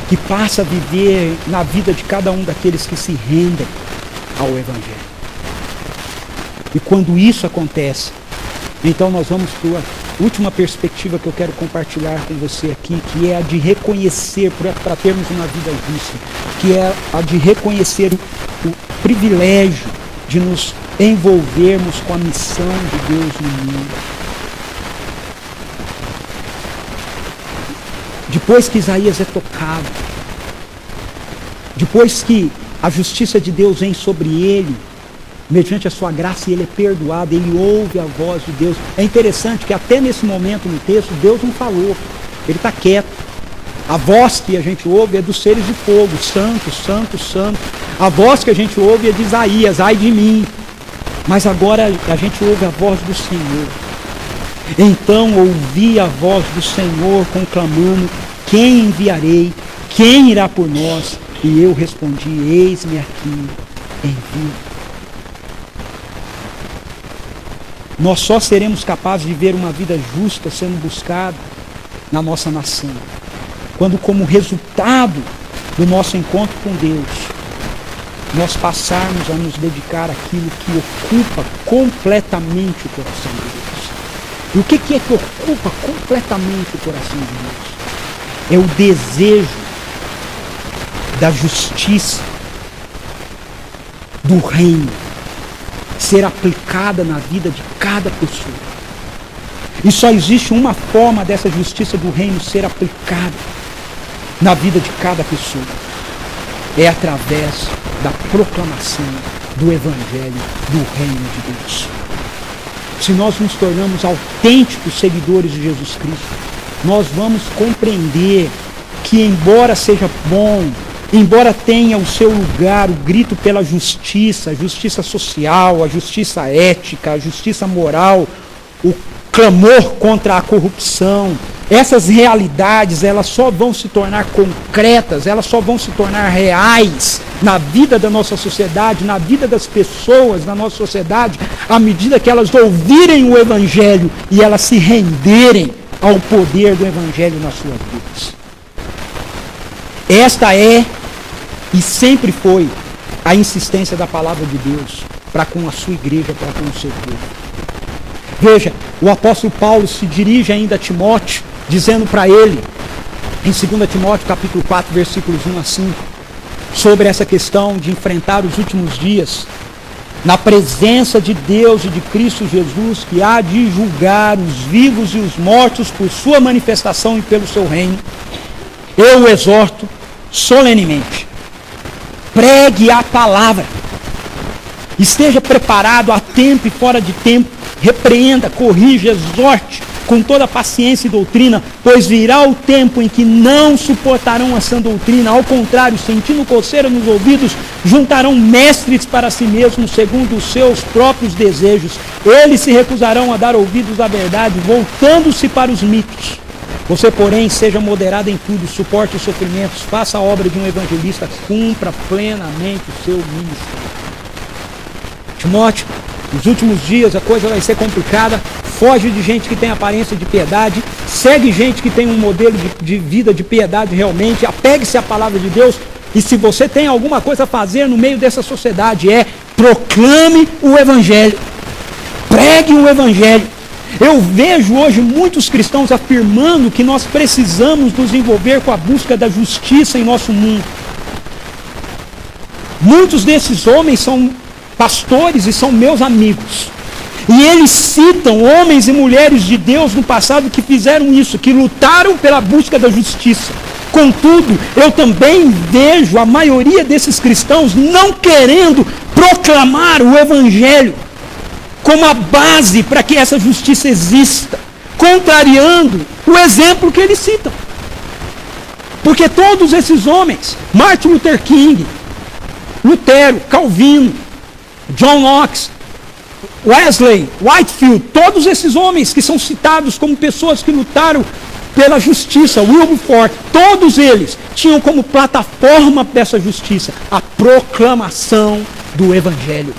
que passa a viver na vida de cada um daqueles que se rendem ao Evangelho. E quando isso acontece, então nós vamos para a última perspectiva que eu quero compartilhar com você aqui, que é a de reconhecer, para termos uma vida justa, que é a de reconhecer o privilégio de nos envolvermos com a missão de Deus no mundo. Depois que Isaías é tocado, depois que a justiça de Deus vem sobre ele, mediante a sua graça, ele é perdoado, ele ouve a voz de Deus. É interessante que até nesse momento no texto, Deus não falou, ele está quieto. A voz que a gente ouve é dos seres de fogo, santo, santo, santo. A voz que a gente ouve é de Isaías, ai de mim. Mas agora a gente ouve a voz do Senhor. Então ouvi a voz do Senhor conclamando, quem enviarei? Quem irá por nós? E eu respondi, eis-me aqui, envia. Nós só seremos capazes de ver uma vida justa sendo buscada na nossa nação, quando, como resultado do nosso encontro com Deus, nós passarmos a nos dedicar àquilo que ocupa completamente o coração de Deus. E o que é que ocupa completamente o coração de Deus? É o desejo da justiça, do reino, ser aplicada na vida de cada pessoa. E só existe uma forma dessa justiça do reino ser aplicada na vida de cada pessoa. É através da proclamação do Evangelho do reino de Deus. Se nós nos tornamos autênticos seguidores de Jesus Cristo, nós vamos compreender que, embora seja bom, embora tenha o seu lugar o grito pela justiça, a justiça social, a justiça ética, a justiça moral, o clamor contra a corrupção, essas realidades, elas só vão se tornar concretas, elas só vão se tornar reais na vida da nossa sociedade, na vida das pessoas na nossa sociedade, à medida que elas ouvirem o Evangelho e elas se renderem ao poder do Evangelho nas suas vidas. Esta é e sempre foi a insistência da palavra de Deus para com a sua igreja, para com o seu povo. Veja, o apóstolo Paulo se dirige ainda a Timóteo, dizendo para ele, em 2 Timóteo capítulo 4, versículos 1 a 5, sobre essa questão de enfrentar os últimos dias, na presença de Deus e de Cristo Jesus, que há de julgar os vivos e os mortos por sua manifestação e pelo seu reino. Eu o exorto solenemente, pregue a palavra, esteja preparado a tempo e fora de tempo, repreenda, corrija, exorte com toda paciência e doutrina, pois virá o tempo em que não suportarão a sã doutrina, ao contrário, sentindo coceira nos ouvidos, juntarão mestres para si mesmos, segundo os seus próprios desejos. Eles se recusarão a dar ouvidos à verdade, voltando-se para os mitos. Você, porém, seja moderado em tudo, suporte os sofrimentos, faça a obra de um evangelista, cumpra plenamente o seu ministério. Timóteo, nos últimos dias a coisa vai ser complicada. Foge de gente que tem aparência de piedade, segue gente que tem um modelo de vida de piedade realmente, apegue-se à palavra de Deus, e se você tem alguma coisa a fazer no meio dessa sociedade, proclame o Evangelho, pregue o Evangelho. Eu vejo hoje muitos cristãos afirmando que nós precisamos nos envolver com a busca da justiça em nosso mundo. Muitos desses homens são pastores e são meus amigos. E eles citam homens e mulheres de Deus no passado que fizeram isso, que lutaram pela busca da justiça. Contudo, eu também vejo a maioria desses cristãos não querendo proclamar o Evangelho como a base para que essa justiça exista, contrariando o exemplo que eles citam. Porque todos esses homens, Martin Luther King, Lutero, Calvino, John Knox, Wesley, Whitefield, todos esses homens que são citados como pessoas que lutaram pela justiça, Wilberforce, todos eles tinham como plataforma dessa justiça a proclamação do Evangelho.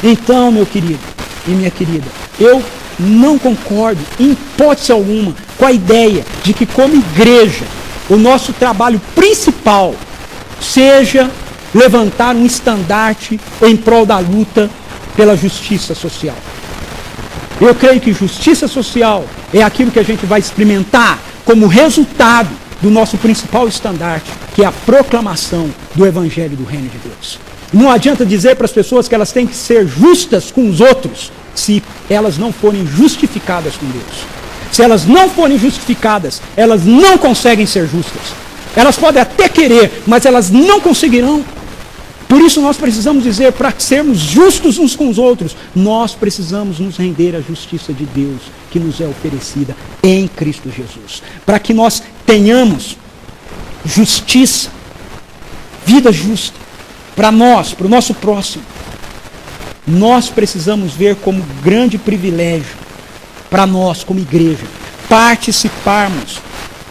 Então, meu querido e minha querida, eu não concordo, em hipótese alguma, com a ideia de que, como igreja, o nosso trabalho principal seja levantar um estandarte em prol da luta pela justiça social. Eu creio que justiça social é aquilo que a gente vai experimentar como resultado do nosso principal estandarte, que é a proclamação do Evangelho do Reino de Deus. Não adianta dizer para as pessoas que elas têm que ser justas com os outros, se elas não forem justificadas com Deus. Se elas não forem justificadas, elas não conseguem ser justas. Elas podem até querer, mas elas não conseguirão. Por isso nós precisamos dizer, para sermos justos uns com os outros, nós precisamos nos render à justiça de Deus, que nos é oferecida em Cristo Jesus. Para que nós tenhamos justiça, vida justa, para nós, para o nosso próximo, nós precisamos ver como grande privilégio, para nós como igreja, participarmos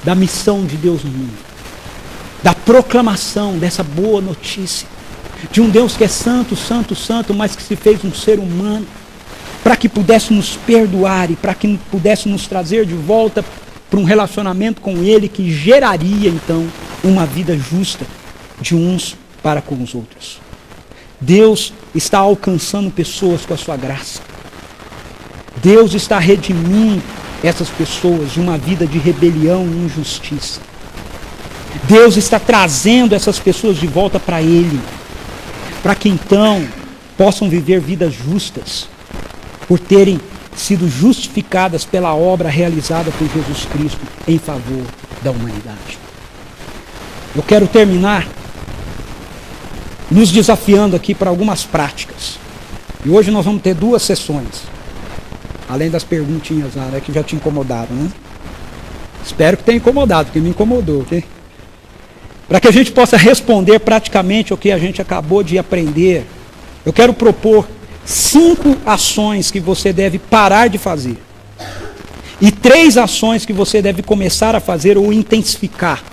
da missão de Deus no mundo, da proclamação dessa boa notícia, de um Deus que é santo, santo, santo, mas que se fez um ser humano, para que pudesse nos perdoar e para que pudesse nos trazer de volta para um relacionamento com Ele que geraria então uma vida justa de uns para com os outros. Deus está alcançando pessoas com a sua graça. Deus está redimindo essas pessoas de uma vida de rebelião e injustiça. Deus está trazendo essas pessoas de volta para Ele, para que então possam viver vidas justas, por terem sido justificadas pela obra realizada por Jesus Cristo em favor da humanidade. Eu quero terminar nos desafiando aqui para algumas práticas. E hoje nós vamos ter 2 sessões, além das perguntinhas lá, né, que já te incomodaram, né? Espero que tenha incomodado, porque me incomodou, ok? Para que a gente possa responder praticamente o que a gente acabou de aprender, eu quero propor 5 ações que você deve parar de fazer. E 3 ações que você deve começar a fazer ou intensificar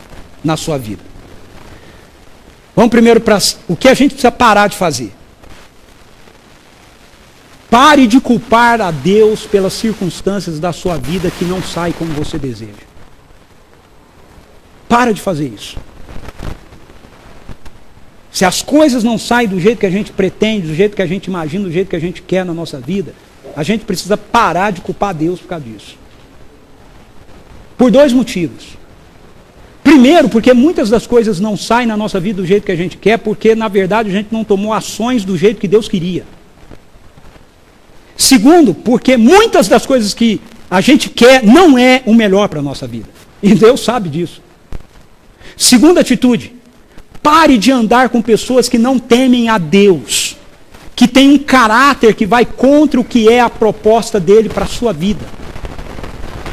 na sua vida. Vamos primeiro para o que a gente precisa parar de fazer. Pare de culpar a Deus pelas circunstâncias da sua vida que não saem como você deseja. Para de fazer isso. Se as coisas não saem do jeito que a gente pretende, do jeito que a gente imagina, do jeito que a gente quer na nossa vida, a gente precisa parar de culpar Deus por causa disso. Por 2 motivos. Primeiro, porque muitas das coisas não saem na nossa vida do jeito que a gente quer, porque na verdade a gente não tomou ações do jeito que Deus queria. Segundo, porque muitas das coisas que a gente quer não é o melhor para a nossa vida. E Deus sabe disso. Segunda atitude, pare de andar com pessoas que não temem a Deus, que têm um caráter que vai contra o que é a proposta dele para a sua vida.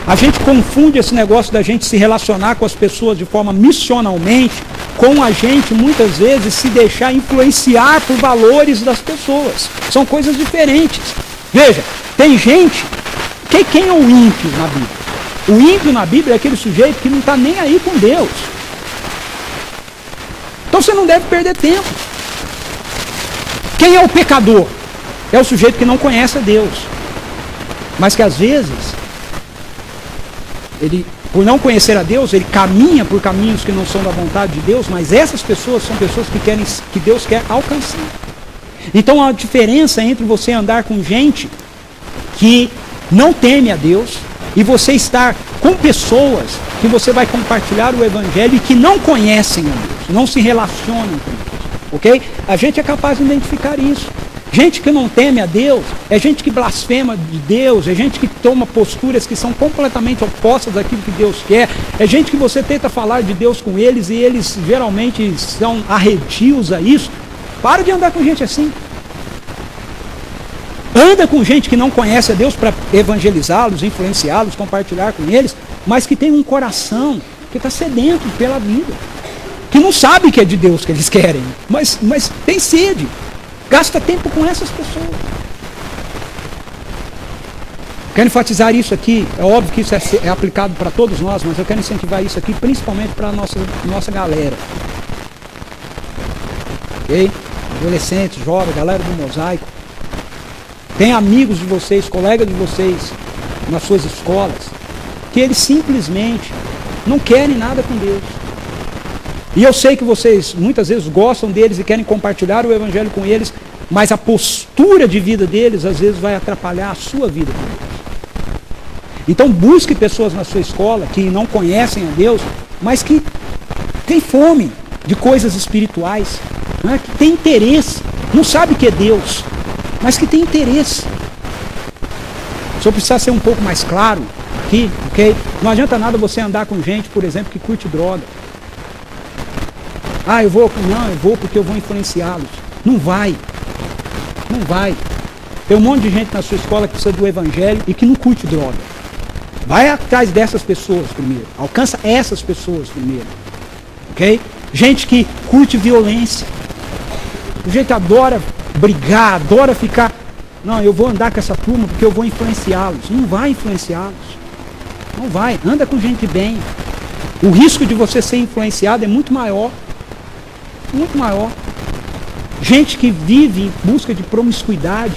A gente confunde esse negócio da gente se relacionar com as pessoas de forma missionalmente, com a gente muitas vezes se deixar influenciar por valores das pessoas. São coisas diferentes. Veja, tem gente, quem é o ímpio na Bíblia? O ímpio na Bíblia é aquele sujeito que não está nem aí com Deus. Então você não deve perder tempo. Quem é o pecador? É o sujeito que não conhece a Deus, mas que às vezes ele, por não conhecer a Deus, ele caminha por caminhos que não são da vontade de Deus, mas essas pessoas são pessoas que Deus quer alcançar. Então a diferença entre você andar com gente que não teme a Deus e você estar com pessoas que você vai compartilhar o Evangelho e que não conhecem a Deus, não se relacionam com Deus, ok? A gente é capaz de identificar isso. Gente que não teme a Deus, é gente que blasfema de Deus, é gente que toma posturas que são completamente opostas daquilo que Deus quer, é gente que você tenta falar de Deus com eles e eles geralmente são arredios a isso. Para de andar com gente assim. Anda com gente que não conhece a Deus para evangelizá-los, influenciá-los, compartilhar com eles, mas que tem um coração que está sedento pela vida, que não sabe que é de Deus que eles querem, mas tem sede. Gasta tempo com essas pessoas. Quero enfatizar isso aqui. É óbvio que isso é aplicado para todos nós, mas eu quero incentivar isso aqui principalmente para a nossa galera. Ok? Adolescentes, jovens, galera do mosaico. Tem amigos de vocês, colegas de vocês nas suas escolas, que eles simplesmente não querem nada com Deus. E eu sei que vocês muitas vezes gostam deles e querem compartilhar o Evangelho com eles, mas a postura de vida deles às vezes vai atrapalhar a sua vida com Deus. Então busque pessoas na sua escola que não conhecem a Deus, mas que têm fome de coisas espirituais, né? Que tem interesse, não sabe o que é Deus, mas que tem interesse. Se eu precisar ser um pouco mais claro aqui, ok? Não adianta nada você andar com gente, por exemplo, que curte droga. Eu vou porque eu vou influenciá-los. Não vai. Não vai. Tem um monte de gente na sua escola que precisa do evangelho e que não curte droga. Vai atrás dessas pessoas primeiro. Alcança essas pessoas primeiro. Ok? Gente que curte violência. O gente adora brigar, adora ficar... Não, eu vou andar com essa turma porque eu vou influenciá-los. Não vai influenciá-los. Não vai. Anda com gente bem. O risco de você ser influenciado é muito maior. Muito maior. Gente que vive em busca de promiscuidade.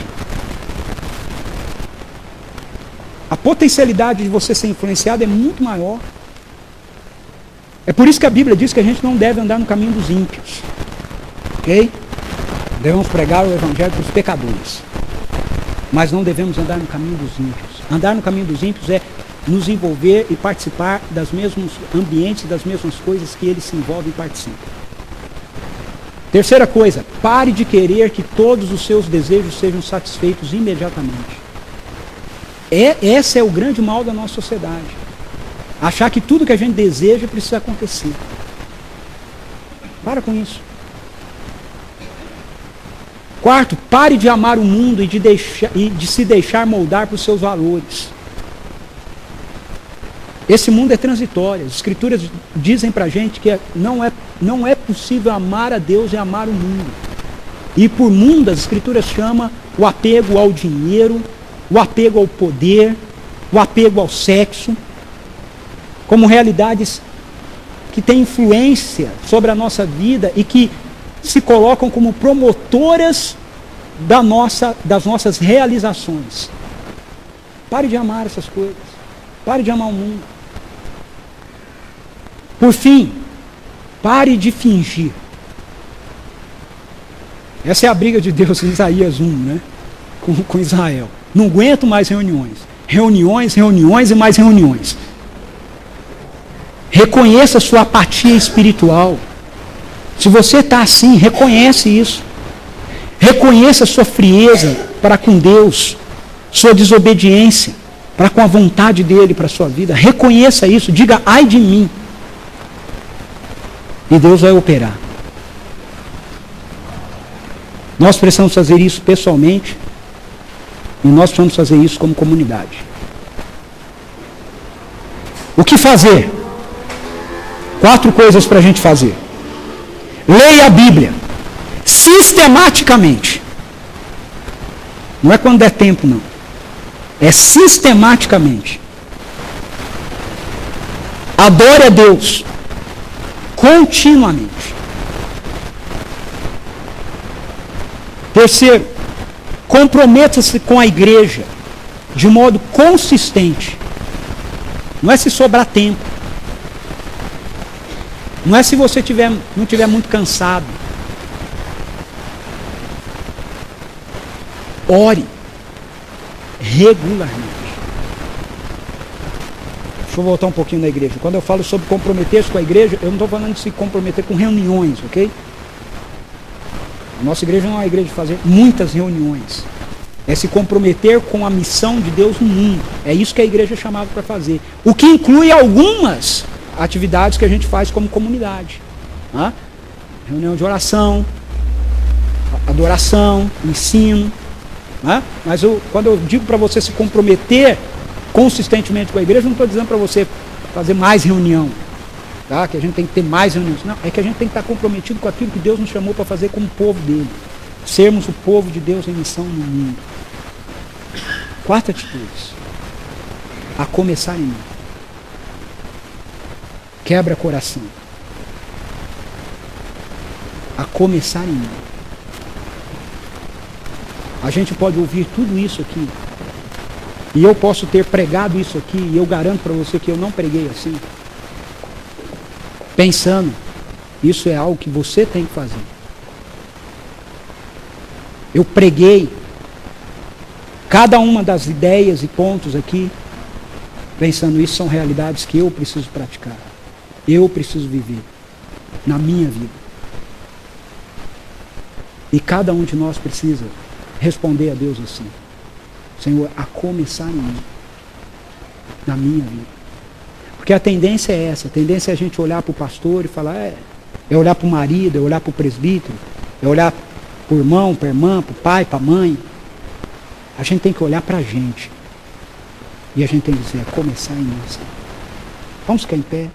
A potencialidade de você ser influenciado é muito maior. É por isso que a Bíblia diz que a gente não deve andar no caminho dos ímpios. Ok? Devemos pregar o evangelho para os pecadores. Mas não devemos andar no caminho dos ímpios. Andar no caminho dos ímpios é nos envolver e participar dos mesmos ambientes, das mesmas coisas que eles se envolvem e participam. Terceira coisa, pare de querer que todos os seus desejos sejam satisfeitos imediatamente. Esse é o grande mal da nossa sociedade. Achar que tudo que a gente deseja precisa acontecer. Para com isso. Quarto, pare de amar o mundo e de se deixar moldar por seus valores. Esse mundo é transitório. As Escrituras dizem para a gente que não é possível amar a Deus e amar o mundo. E por mundo as Escrituras chamam o apego ao dinheiro, o apego ao poder, o apego ao sexo, como realidades que têm influência sobre a nossa vida e que se colocam como promotoras das nossas realizações. Pare de amar essas coisas. Pare de amar o mundo. Por fim, pare de fingir. Essa é a briga de Deus em Isaías 1, né? Com Israel. Não aguento mais reuniões. Reuniões, reuniões e mais reuniões. Reconheça a sua apatia espiritual. Se você está assim, reconhece isso. Reconheça a sua frieza para com Deus, sua desobediência para com a vontade dele para a sua vida. Reconheça isso, diga, ai de mim. E Deus vai operar. Nós precisamos fazer isso pessoalmente e nós precisamos fazer isso como comunidade. O que fazer? 4 coisas para a gente fazer. Leia a Bíblia sistematicamente. Não é quando der tempo, não. É sistematicamente. Adore a Deus continuamente. Terceiro, comprometa-se com a igreja de modo consistente. Não é se sobrar tempo. Não é se você não estiver muito cansado. Ore regularmente. Deixa eu voltar um pouquinho na igreja. Quando eu falo sobre comprometer-se com a igreja, eu não estou falando de se comprometer com reuniões, ok? A nossa igreja não é uma igreja de fazer muitas reuniões. É se comprometer com a missão de Deus no mundo. É isso que a igreja é chamada para fazer. O que inclui algumas atividades que a gente faz como comunidade. Tá? Reunião de oração, adoração, ensino. Tá? Mas quando eu digo para você se comprometer consistentemente com a igreja, eu não estou dizendo para você fazer mais reunião. Tá? Que a gente tem que ter mais reuniões. Não, é que a gente tem que estar comprometido com aquilo que Deus nos chamou para fazer como povo dele. Sermos o povo de Deus em missão no mundo. 4 atitudes. A começar em mim. Quebra coração. A começar em mim. A gente pode ouvir tudo isso aqui. E eu posso ter pregado isso aqui. E eu garanto para você que eu não preguei assim. Pensando. Isso é algo que você tem que fazer. Eu preguei cada uma das ideias e pontos aqui. Pensando, isso são realidades que eu preciso praticar. Eu preciso viver na minha vida. E cada um de nós precisa responder a Deus assim. Senhor, a começar em mim. Na minha vida. Porque a tendência é essa. A tendência é a gente olhar para o pastor e falar, é olhar para o marido, é olhar para o presbítero, é olhar para o irmão, para a irmã, para o pai, para a mãe. A gente tem que olhar para a gente. E a gente tem que dizer, começar em nós. Vamos ficar em pé.